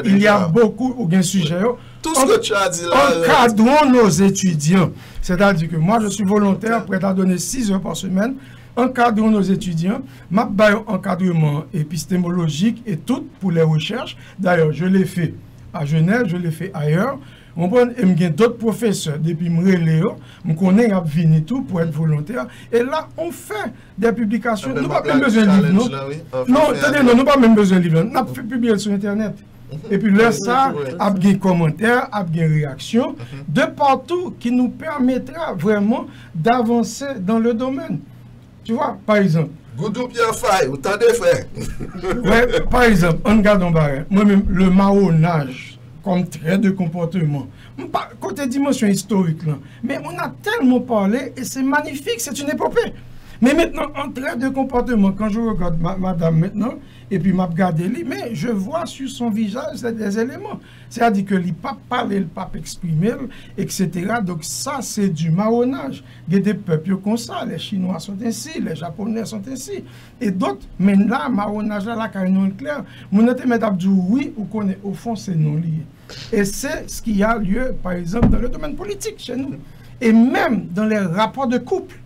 il y a beaucoup de sujets. Tout ce que tu as dit là. Encadrons nos étudiants. C'est-à-dire que moi, je suis volontaire, prêt à donner 6 heures par semaine. Encadrons nos étudiants. Ma encadrement épistémologique et tout pour les recherches. D'ailleurs, je l'ai fait à Genève, je l'ai fait ailleurs. On prend d'autres professeurs depuis Mréléo, on connaît à venir tout pour être volontaire. Et là, on fait des publications. Nous n'avons pas même besoin de livres. Non, attendez, nous n'avons pas même besoin de livres. Nous avons fait publier sur Internet. Et puis là, ça, a des commentaires, a des réactions de partout qui nous permettra vraiment d'avancer dans le domaine. Tu vois, par exemple. Goudou Pierre Faye, ou t'as des frères. Ouais, par exemple, on regarde en barre. Moi-même, le marronnage comme trait de comportement. Côté dimension historique, là. Mais on a tellement parlé et c'est magnifique, c'est une épopée. Mais maintenant, en trait de comportement, quand je regarde madame maintenant, et puis m'a regardé lui, mais je vois sur son visage des éléments. C'est-à-dire que le pape parle, le pape exprime, etc. Donc ça, c'est du marronnage. Il y a des peuples comme ça, les Chinois sont ainsi, les Japonais sont ainsi. Et d'autres, mais là, marronnage là, quand non clair, mon mettre du oui ou qu'on est au fond, c'est non lié. Et c'est ce qui a lieu, par exemple, dans le domaine politique chez nous. Et même dans les rapports de couple.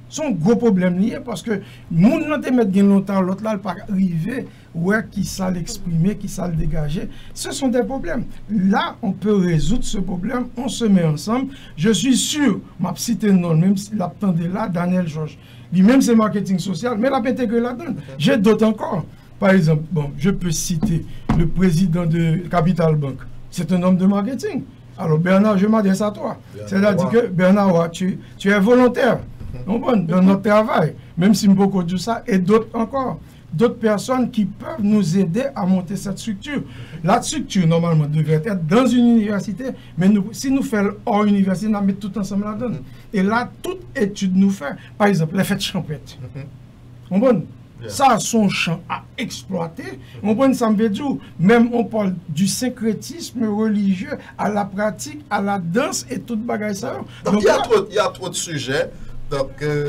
Son gros problème lié parce que moun nan te met gen longtemps l'autre là pas arriver ouais qui ça l'exprimer qui ça le dégager, ce sont des problèmes. Là on peut résoudre ce problème, on se met ensemble. Je suis sûr m'a cité non même si l'attendait là Daniel Georges lui-même c'est marketing social mais l'a intégré là-dedans. J'ai d'autres encore. Par exemple, bon, je peux citer le président de Capital Bank. C'est un homme de marketing. Alors Bernard, je m'adresse à toi. C'est-à-dire que Bernard, tu es volontaire. Dans notre travail, même si beaucoup de ça, et d'autres encore, d'autres personnes qui peuvent nous aider à monter cette structure. La structure, normalement, devrait être dans une université, mais si nous faisons hors université, nous mettons tout ensemble là-dedans. Et là, toute étude nous fait, par exemple, les fêtes champêtres. Ça a son champ à exploiter. Ça me veut dire, même on parle du syncrétisme religieux, à la pratique, à la danse et tout bagage ça. Donc il y a trop de sujets.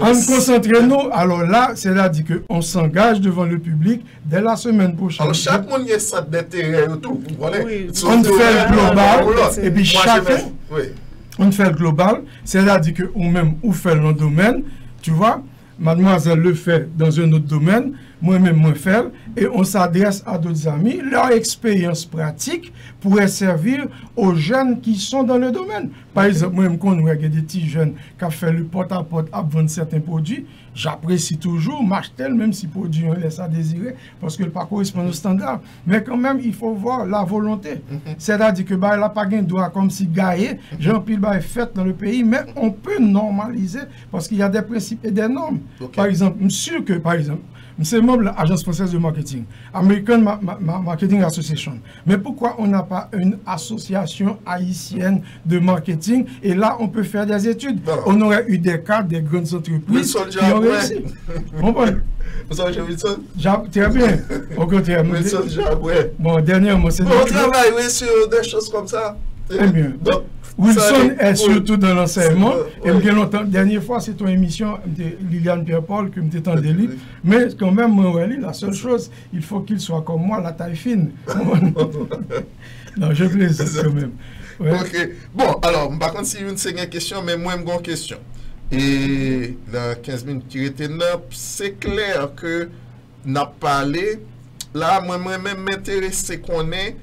En concentrons-nous, alors là, c'est-à-dire qu'on s'engage devant le public dès la semaine prochaine. Alors chaque monde a un centre d'intérêt et tout. On fait le global, et puis chacun, on fait le global, c'est-à-dire qu'on même ou fait le domaine, tu vois, mademoiselle le fait dans un autre domaine, moi-même moi faire, et on s'adresse à d'autres amis, leur expérience pratique pourrait servir aux jeunes qui sont dans le domaine. Par exemple, moi-même quand on regarde des petits jeunes qui ont fait le porte-à-porte à vendre certains produits, j'apprécie toujours, m'acheter même si le produit on laisse à désirer, parce que le pas correspond au standard. Mais quand même, il faut voir la volonté. C'est-à-dire que bah, la pas un droit comme si gaillé, Jean-Pierre bah, est fait dans le pays, mais on peut normaliser parce qu'il y a des principes et des normes. Par exemple, je suis sûr que, par exemple, c'est membre de l'Agence française de marketing, American Marketing Association. Mais pourquoi on n'a pas une association haïtienne de marketing et là on peut faire des études? On aurait eu des cas des grandes entreprises qui ont réussi. Vous savez, Wilson? Très bien. Au contraire. Wilson, bon, dernièrement, c'est... On travaille sur des choses comme ça. Très bien. Donc, Wilson est surtout dans l'enseignement. Et bien longtemps, dernière fois, c'est ton émission, Liliane Pierre-Paul, que je t'ai entendu. Mais quand même, moi, la seule chose, il faut qu'il soit comme moi, la taille fine. Non, je plaisir quand même. Ouais. Ok. Bon, alors, par contre, si une seconde question, mais moi, j'ai une question. Et dans 15 minutes qui étaient là, c'est clair que n'a parlé là, moi-même m'intéresse qu'on est,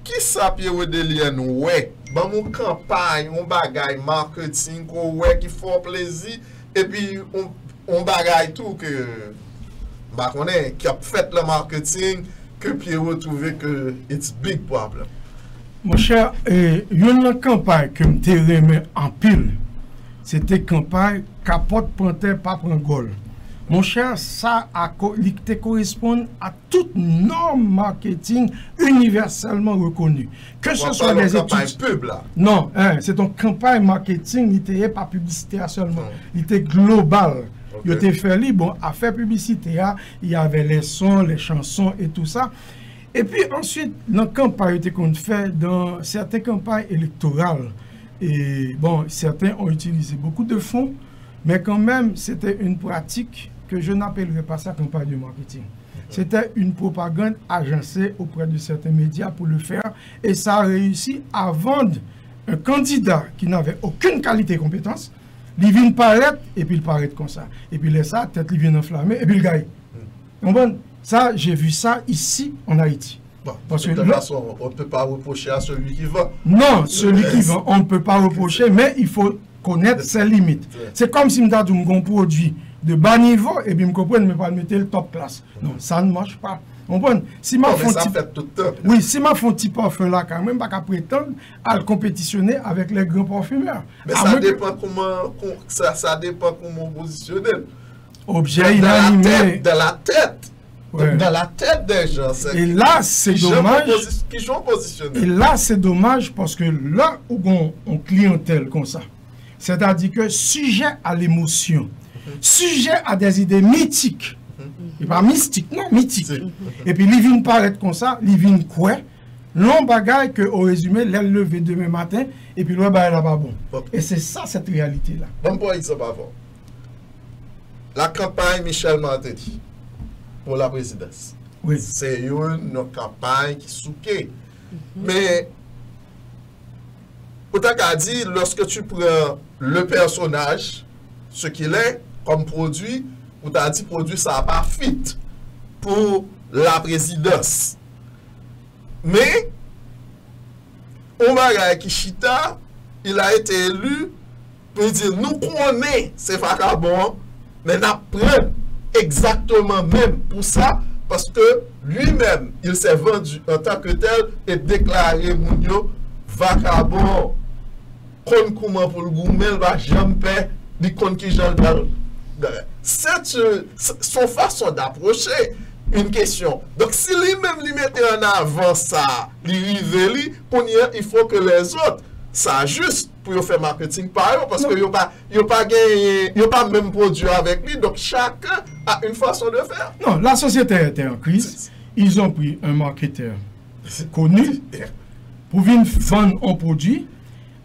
qui ça Pierre Delien ouais, dans mon campagne, on bagaille marketing, ouais, qui font plaisir, et puis on bagaille tout que, bah, on est, qui a fait le marketing, que Pierre trouvé que it's big problem. Mon cher, une campagne que me remis en pile, c'était campagne capote panthère pas prend gol. Mon cher, ça correspond à toute norme marketing universellement reconnue. Que ce soit des études. Pub, là. Non, hein, c'est une campagne marketing, il n'était pas publicité seulement, il était global. Il était fait bon, à faire publicité, il y avait les sons, les chansons et tout ça. Et puis ensuite, dans la campagne qu'on fait dans certaines campagnes électorales, et bon, certains ont utilisé beaucoup de fonds, mais quand même, c'était une pratique que je n'appellerais pas ça campagne de marketing. C'était une propagande agencée auprès de certains médias pour le faire, et ça a réussi à vendre un candidat qui n'avait aucune qualité et compétence, il vient paraître, et puis il paraît comme ça. Et puis là, ça, peut-être il vient enflammer, et puis il gagne. Bon, ça, j'ai vu ça ici, en Haïti. Bon, parce que de toute façon, on ne peut pas reprocher à celui qui va. Non, celui qui va, on ne peut pas reprocher, mais il faut connaître ses limites. C'est comme si je dis un produit de bas niveau, et puis je comprends, mais pas mettre le top classe. Non, ça ne marche pas. Si ma oui, si ma font petit parfum là, quand même, pas qu'à prétendre à le compétitionner avec les grands parfumeurs. Mais ça dépend comment ça dépend comment positionner. Objet inanimé. De la tête. Ouais. Dans la tête des gens. Et là, c'est dommage. Qui sont positionnés. Et là, c'est dommage parce que là où on clientèle comme ça, c'est-à-dire que sujet à l'émotion, sujet à des idées mythiques, et pas mystique, non, mythique. Et puis, il vient paraître comme ça, il vient quoi? Long bagaille que, au résumé, l'aile levé demain matin, et puis le bagaille là-bas bon. Okay. Et c'est ça, cette réalité-là. Bon, pour exemple, avant. La campagne Michel Martelly pour la présidence. Oui. C'est une campagne qui souquait. Mais, autant qu'à dire, lorsque tu prends le personnage, ce qu'il est, comme produit, ou t'as dit produit ça n'a pas fit pour la présidence. Mais on va Kishita, il a été élu pour dire nous connaissons ces vagabonds, mais n'apprend exactement même pour ça, parce que lui-même, il s'est vendu en tant que tel et déclaré Mounio vagabond. Kon comment pour le gourmet, va jamais dit kon qui j'en c'est son façon d'approcher une question. Donc, si lui-même lui mettait en avant ça, il faut que les autres s'ajustent pour faire marketing par eux, parce qu'il n'y a pas même produit avec lui. Donc, chacun a une façon de faire. Non, la société était en crise. Ils ont pris un marketeur connu pour venir vendre un produit,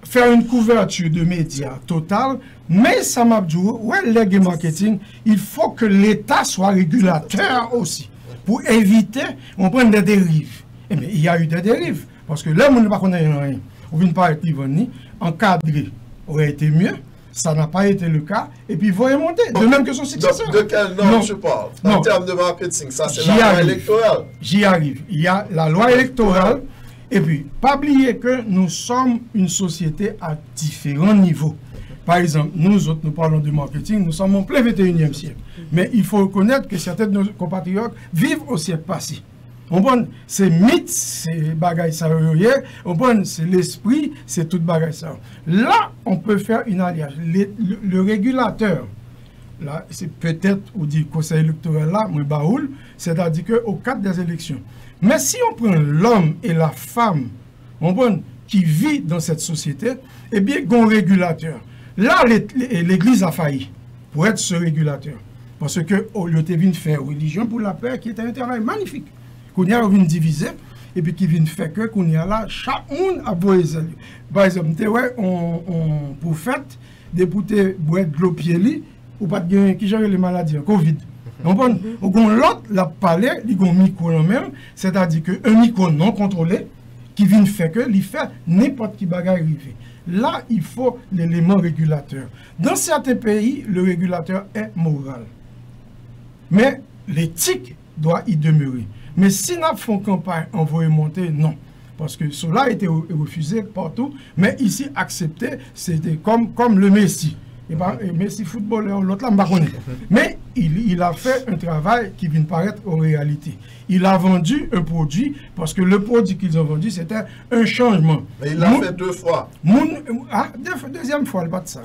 faire une couverture de médias totale. Mais ça m'a dit, ouais, les marketing, il faut que l'État soit régulateur aussi, pour éviter, on prend des dérives. Et bien, il y a eu des dérives, parce que là, on ne connaît rien. On vient pas être encadré, aurait été mieux, ça n'a pas été le cas, et puis il faut remonter, de même que son successeur. De quel nom tu parles? En termes de marketing, ça c'est la loi électorale. J'y arrive. Il y a la loi électorale, et puis, pas oublier que nous sommes une société à différents niveaux. Par exemple, nous autres, nous parlons de marketing, nous sommes en plein 21e siècle. Mais il faut reconnaître que certains de nos compatriotes vivent au siècle passé. C'est mythe, c'est bagaille ça, c'est l'esprit, c'est tout bagaille ça. Là, on peut faire une alliage. Le régulateur, là, c'est peut-être, ou dit conseil électoral là, mais baoul, c'est-à-dire qu'au cadre des élections. Mais si on prend l'homme et la femme, qui vit dans cette société, eh bien, il y a un régulateur. Là, l'Église a failli pour être ce régulateur. Parce que au lieu de faire religion pour la paix, qui est un travail magnifique, qu'on y a divisé, et puis qui vient faire que qu'on y a là, chaque monde a beau les. Par exemple, on prophète, député boîte de l'eau pied ou pas de qui gère les maladies, Covid. L'autre, la palais, il y a un micro même, c'est-à-dire qu'un micro non contrôlé, qui vient faire que, il fait n'importe qui bagaille arrivé. Là, il faut l'élément régulateur. Dans certains pays, le régulateur est moral. Mais l'éthique doit y demeurer. Mais si nous faisons campagne, on va monter, non. Parce que cela a été refusé partout, mais ici accepté, c'était comme le Messi. Et Messi footballeur, l'autre là, je ne connais pas. Mais il a fait un travail qui vient paraître en réalité. Il a vendu un produit, parce que le produit qu'ils ont vendu, c'était un changement. Mais il l'a fait 2 fois. Deuxième fois, pas de ça.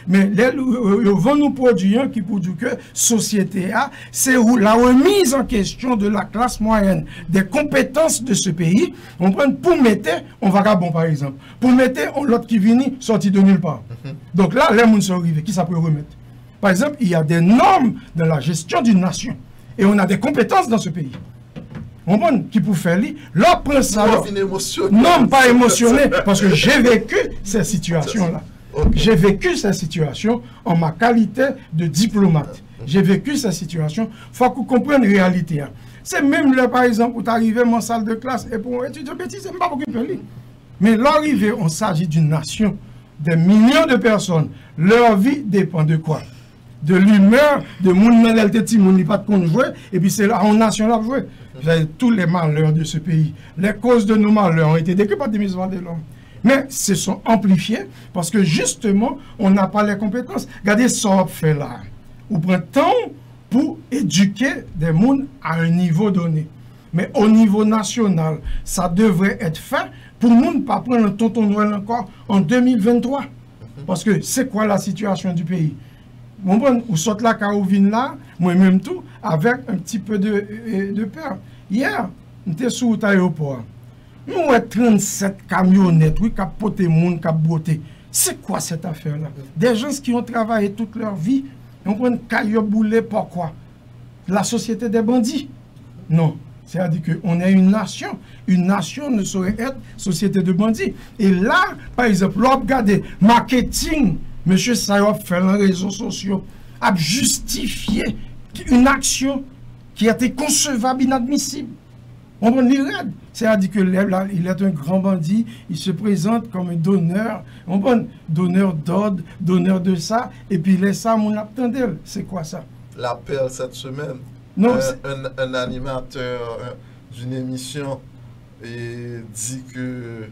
Mais ils vendent nos produits qui produisent que société a, c'est la remise en question de la classe moyenne, des compétences de ce pays. On prend pour mettre un vagabond, par exemple. Pour mettre l'autre qui vient sorti de nulle part. Donc là, les gens sont arrivés. Qui ça peut remettre? Par exemple, il y a des normes dans la gestion d'une nation. Et on a des compétences dans ce pays. On prend qui pour faire l'autre prend ça. Non, pas émotionné, parce que j'ai vécu ces situations-là. Okay. J'ai vécu ces situations en ma qualité de diplomate. J'ai vécu ces situations. Il faut qu'on comprenne la réalité. Hein. C'est même là, par exemple, où tu arrives dans ma salle de classe et pour étudier petit, c'est pas beaucoup de lui. Mais l'arrivée, on s'agit d'une nation, des millions de personnes. Leur vie dépend de quoi? De l'humeur, de mon mentalité, mon pas de compte jouer, et puis c'est la nation là jouer. Tous les malheurs de ce pays, les causes de nos malheurs ont été décrites par des musulmans de l'homme. Mais se sont amplifiés parce que justement, on n'a pas les compétences. Regardez ce qu'on fait là. On prend temps pour éduquer des gens à un niveau donné. Mais au niveau national, ça devrait être fait pour ne pas prendre un tonton Noël encore en 2023. Parce que c'est quoi la situation du pays? Ou saute la carovine là, moi-même tout, avec un petit peu de peur. Hier, on était sur l'aéroport. Nous avons 37 camionnettes, oui, qui ont porté monde, qui ont beauté. C'est quoi cette affaire-là? Des gens qui ont travaillé toute leur vie, on prend un caillou boulet, pourquoi? La société des bandits? Non. C'est-à-dire qu'on est une nation. Une nation ne saurait être société de bandits. Et là, par exemple, l'on regarde marketing, M. Sayop fait dans les réseaux sociaux, a justifié une action qui a été concevable, inadmissible. On prend l'irade. C'est-à-dire qu'il est un grand bandit, il se présente comme un donneur, on prend donneur d'ordre, donneur de ça, et puis il laisse ça à mon attendel. C'est quoi ça? L'appel cette semaine, non, un animateur d'une émission dit que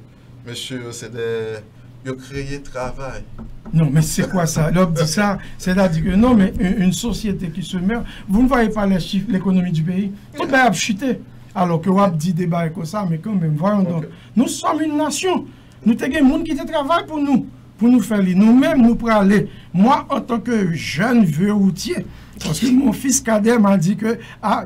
monsieur, c'est des... Il a créé travail. Non, mais c'est quoi ça? L'homme dit ça, c'est-à-dire que non, mais une société qui se meurt, vous ne voyez pas les chiffres, l'économie du pays, tout va chuter. Alors que vous avez dit débat comme ça, mais quand même, voyons donc. Nous sommes une nation. Nous avons des gens qui travaillent pour nous faire lire. Nous-mêmes, nous pourrons aller. Moi, en tant que jeune vieux routier, parce que mon fils cadet m'a dit que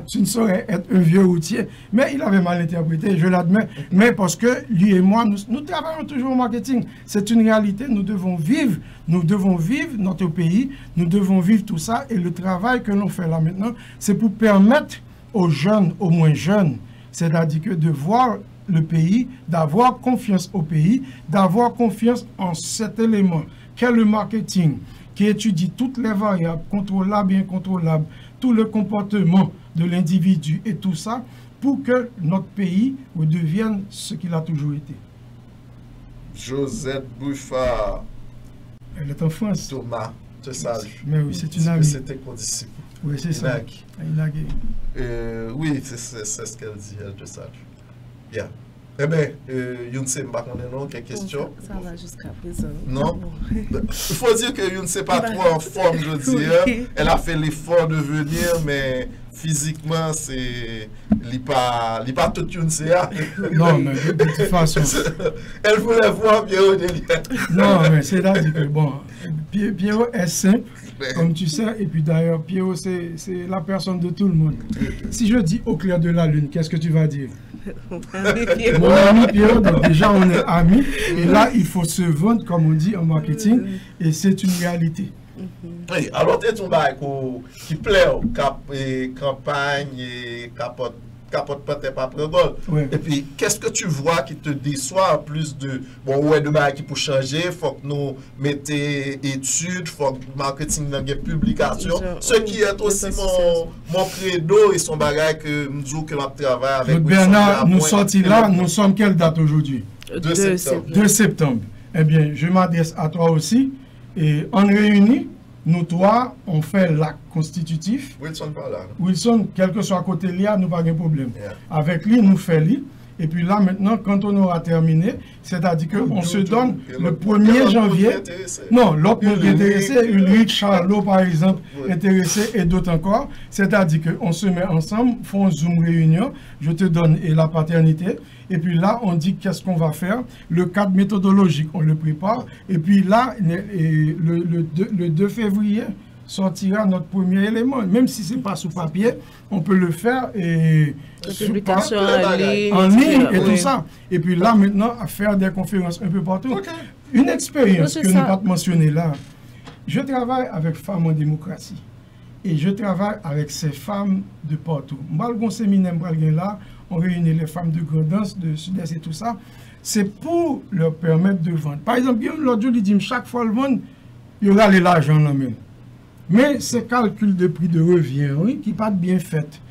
tu ne saurais être un vieux routier. Mais il avait mal interprété, je l'admets. Mais parce que lui et moi, nous travaillons toujours au marketing. C'est une réalité, nous devons vivre notre pays, nous devons vivre tout ça. Et le travail que l'on fait là maintenant, c'est pour permettre aux jeunes, aux moins jeunes, c'est-à-dire que de voir le pays, d'avoir confiance au pays, d'avoir confiance en cet élément qu'est le marketing, qui étudie toutes les variables, contrôlables et incontrôlables, tout le comportement de l'individu et tout ça, pour que notre pays devienne ce qu'il a toujours été. Josette Bouffard. Elle est en France. Thomas, te salue. Mais oui, c'est une amie. C'était condisciple. Oui, c'est ça. Oui, c'est ce qu'elle dit, elle te salue. Bien. Eh bien, Younse, je ne sais pas quelle question. Ça va jusqu'à présent. Non? Il faut dire que Younse n'est pas trop en forme, je dirais. Elle a fait l'effort de venir, mais physiquement, c'est... Il n'est pas tout Younse. Non, mais de toute façon... Elle voulait voir Pierrot Delia. Non, mais c'est-à-dire que, bon, Pierrot est simple, comme tu sais, et puis d'ailleurs, Pierrot, c'est la personne de tout le monde. Si je dis au clair de la lune, qu'est-ce que tu vas dire? Mon ami Pierrot, donc déjà on est amis, et là il faut se vendre comme on dit en marketing, et c'est une réalité. Oui, alors tu es un bail qui plaît, campagne et capote pas prendre. Et puis qu'est-ce que tu vois qui te déçoit en plus de de bail qui pour changer, faut que nous mettions études, faut que marketing dans les publications, ce qui est aussi mon credo et son bagage que nous disons que notre travail avec Bernard, nous sortis là, nous sommes quelle date aujourd'hui? 2 septembre. 2 septembre. Eh bien, je m'adresse à toi aussi et on réunit nous trois, on fait l'acte constitutif. Wilson par là. Wilson, quel que soit côté l'IA, nous pas de problème. Yeah. Avec lui, nous fait lui. Et puis là, maintenant, quand on aura terminé, c'est-à-dire qu'on se donne le 1er janvier. Non, l'autre monde intéressé, Ulrich, Charlot, par exemple, intéressé et d'autres encore. C'est-à-dire qu'on se met ensemble, font Zoom réunion, je te donne et la paternité. Et puis là, on dit qu'est-ce qu'on va faire. Le cadre méthodologique, on le prépare. Et puis là, le 2 février, sortira notre premier élément. Même si ce n'est pas sous papier, on peut le faire et publication en ligne et tout ça. Et puis là, maintenant, à faire des conférences un peu partout. Okay. Une expérience que nous pas mentionner là. Je travaille avec Femmes en démocratie. Et je travaille avec ces femmes de partout. Malgré séminaire là, on réunit les femmes de Grandance, de Sud-Est et tout ça. C'est pour leur permettre de vendre. Par exemple, l'autre jour, il dit chaque fois le vendre, il y aura l'argent là même. Mais ces calculs de prix de revient, oui, qui pas bien fait.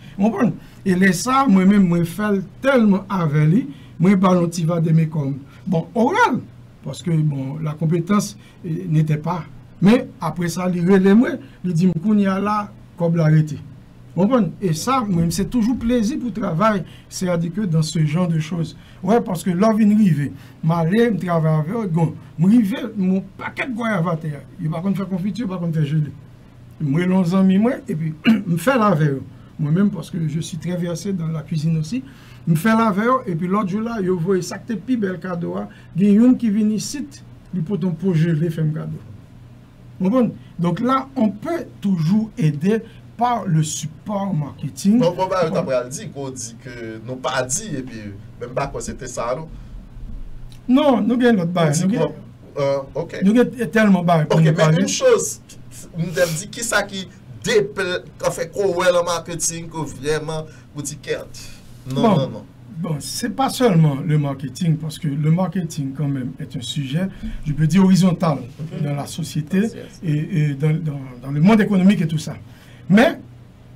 Et les ça, moi-même, moi fais tellement avec lui, moi parle de mes comme bon oral, parce que bon la compétence n'était pas. Mais après ça, il relève moi, il dit qu'on y a là comme l'arrêté. Et ça, même c'est toujours plaisir pour travailler, c'est-à-dire que dans ce genre de choses. Ouais, parce que là, vient arriver, m'aller, me travailler avec, bon, m'arriver, mon paquet de goyave à terre. Il va pas faire confiture, pas faire gelée. Moi, l'on amis, moi, et puis, me faire la veille. Moi-même, parce que je suis très versé dans la cuisine aussi, me faire la veille, et puis l'autre jour là, je vois ça que plus bel cadeau, il y a une qui vient ici, il peut ton pot gelé, faire un cadeau. Donc là, on peut toujours aider par le support marketing. Donc, on va dire qu'on dit que nous pas dit, et puis, même pas que c'était ça, non? Non, nous avons notre bail. Ok. Nous avons tellement bail. Ok, mais une chose, nous avons dit qui ça qui fait quoi le marketing que vraiment vous dites non. Bon, c'est pas seulement le marketing, parce que le marketing quand même est un sujet, je peux dire horizontal dans la société et dans le monde économique et tout ça. Mais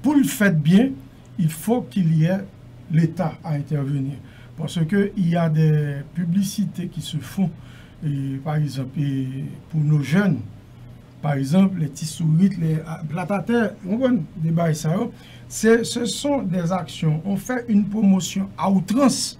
pour le faire bien, il faut qu'il y ait l'État à intervenir, parce qu'il y a des publicités qui se font, et, par exemple, et pour nos jeunes. Par exemple, les petits sourites, les platataires, des bails, ce sont des actions. On fait une promotion à outrance.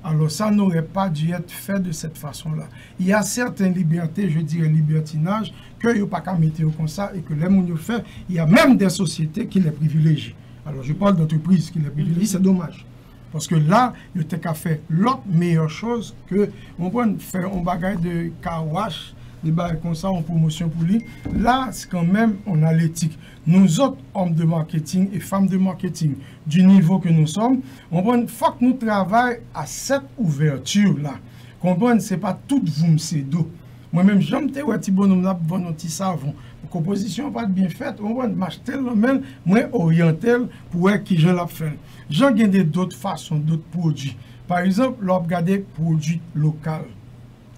Alors, ça n'aurait pas dû être fait de cette façon-là. Il y a certaines libertés, je dirais libertinage, que il n'y a pas qu'à mettre comme ça et que les gens fait. Il y a même des sociétés qui les privilégient. Alors, je parle d'entreprises qui les privilégient, c'est dommage. Parce que là, il y a qu'à faire l'autre meilleure chose que on peut faire un bagage de car wash, des bails comme ça en promotion pour lui. Là, c'est quand même, on a l'éthique. Nous autres, hommes de marketing et femmes de marketing, du niveau que nous sommes, il faut que nous travaillions à cette ouverture-là. Comprendre, ce n'est pas tout vous, c'est d'eau. Moi-même, j'aime te voir petit bonhomme là, bon petit savon. La composition pas bien faite, on va m'acheter le même, moi orienté pour voir qui je l'ai fait. J'en gagne d'autres façons, d'autres produits. Par exemple, l'on regarde produits locaux.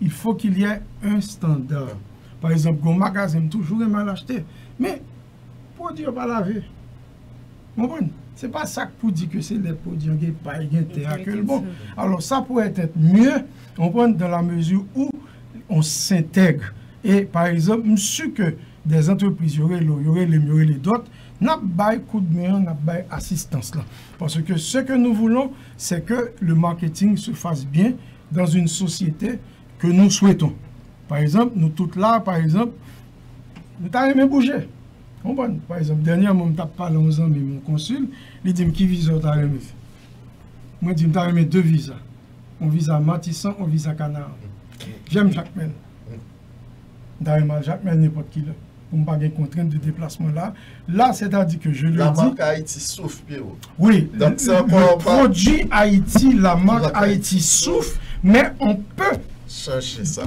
Il faut qu'il y ait un standard. Par exemple, un magasin toujours mal acheté, mais produit pas lavé. Ce n'est pas ça pour dire que c'est les produits qui n'ont pas été bon. Alors ça pourrait être mieux, on prend dans la mesure où on s'intègre. Et par exemple, je suis que des entreprises, il y aurait les d'autres, n'a pas coup de main, n'a pas assistance là. Parce que ce que nous voulons, c'est que le marketing se fasse bien dans une société que nous souhaitons. Par exemple, nous toutes là, par exemple, nous t'avons même bougé. Par exemple, dernièrement, je parlé aux amis, mon consul, il dit qui visa tu as remis. Moi, je dis tu as remis 2 visas. Un visa Matissan, un visa Canard. J'aime Jacques Mel. D'ailleurs, Jacques Mel n'importe qui là. Pour ne pas avoir contrainte de déplacement là. Là, c'est-à-dire que je le dis. La marque Haïti souffre, Pierrot. Oui, donc, le produit Haïti, la marque Haïti souffre, mais on peut chercher ça.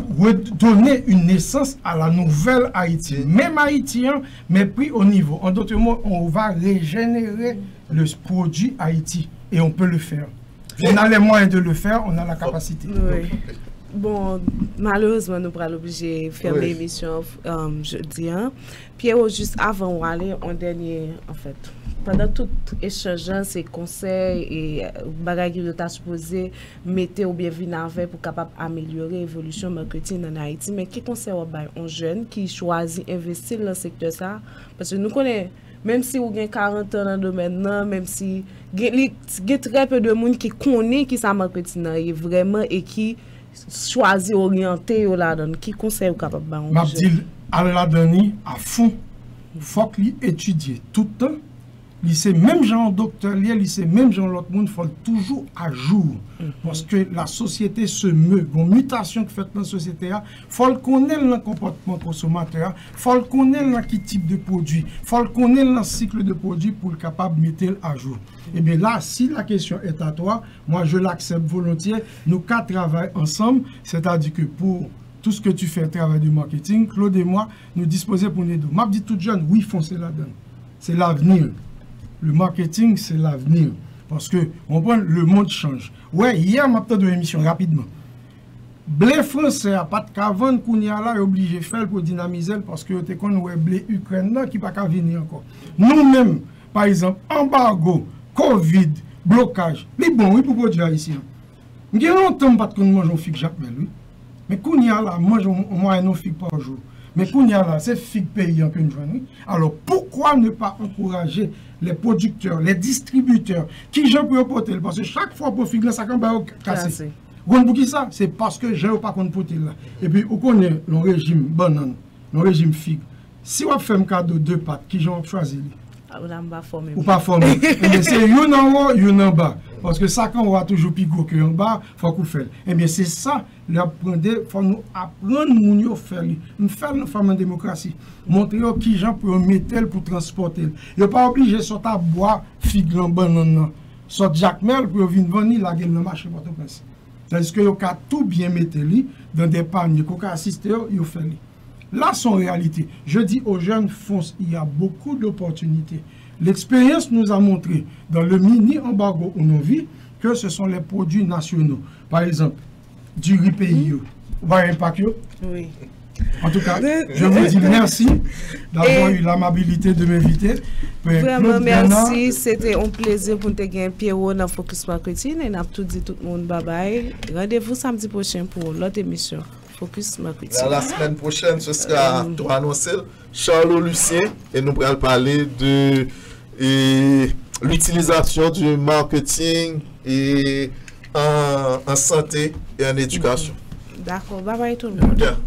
Donner une naissance à la nouvelle Haïti. Même haïtien, mais pris au niveau. En d'autres mots, on va régénérer le produit Haïti. Et on peut le faire. On a les moyens de le faire, on a la capacité. Oui. Bon, malheureusement, nous sommes obligés de faire l'émission jeudi. Pierrot, juste avant d'aller, un dernier, en fait, pendant tout échange, ces conseils et bagages qui sont supposés mettre ou bien venir avec pour capable améliorer l'évolution marketing en Haïti. Mais qui conseille aux jeunes qui choisissent d'investir dans le secteur ça? Parce que nous connaissons, même si vous avez 40 ans dans le domaine, même si il y a très peu de monde qui connaît qui ça marketing est vraiment et qui choisit orienter là-dedans, qui conseille capable m'a dit à la donner à fond. Faut qu'il étudie tout le temps. Lycée même genre docteur, lycée même genre l'autre monde, faut toujours à jour parce que la société se meut, une mutation qui fait dans la société, faut connaître le comportement consommateur, faut connaître quel type de produit, faut connaître le cycle de produit pour être capable de mettre à jour. Et bien là, si la question est à toi, moi je l'accepte volontiers. Nous quatre travaillons ensemble, c'est-à-dire que pour tout ce que tu fais, travail de marketing, Claude et moi, nous disposons pour nous deux. M'a dit tout jeune, oui, foncez là-dedans. C'est l'avenir. Le marketing, c'est l'avenir. Parce que, on prend, le monde change. Ouais, hier, m'a peut-être une émission rapidement. Blé français, pas de cavane, qu'on y a là, est obligé de faire pour dynamiser, parce que tu connais blé ukrainien qui n'a pas venir encore. Nous-mêmes, par exemple, embargo, Covid, blocage, les bons, oui, pour produire ici. Il y a longtemps que nous mangeons figue Jacques Mel, oui. Mais qu'on y a là, mange au moins un figue par jour. Mais qu'on y a là, c'est figue payant que nous jouons. Alors, pourquoi ne pas encourager les producteurs, les distributeurs, qui j'en peux porter? Parce que chaque fois pour figue là, ça quand même cassé. Vous comprenez ça? C'est parce que j'ai pas qu'on porter là. Et puis, on connaît le régime banane, le régime figue. Si on fait un cadeau de pâtes, qui j'en choisi? Ou pas formé. C'est une en haut, une en bas. Parce que ça, quand on va toujours piquer que en bas, il faut qu'on fasse. Eh bien, c'est ça, il faut nous apprendre à faire. Nous faire une forme de démocratie. Montrer qui gens pour mettre pour transporter. Il n'est pas obligé de sortir à boire figue en banane. Sortir Jacques Mel pour venir vendre la gueule dans le marché Port-au-Prince. C'est-à-dire que vous avez tout bien mettre dans des paniers, vous avez assisté, vous fait. Là, c'est en réalité. Je dis aux jeunes, fonce, il y a beaucoup d'opportunités. L'expérience nous a montré, dans le mini-embargo où nous vivons, que ce sont les produits nationaux. Par exemple, du riz pays. Vous voyez l'impact? Oui. En tout cas, je vous dis merci d'avoir eu l'amabilité de m'inviter. Vraiment merci. C'était un plaisir pour nous gagner Pierrot dans Focus Marketing. Et nous avons tout dit tout le monde bye bye. Rendez-vous samedi prochain pour l'autre émission. Focus Marketing. La semaine prochaine, ce sera tout annoncé. Charles Lucien et nous allons parler de l'utilisation du marketing et en santé et en éducation. D'accord. Bye bye tout le monde. Yeah.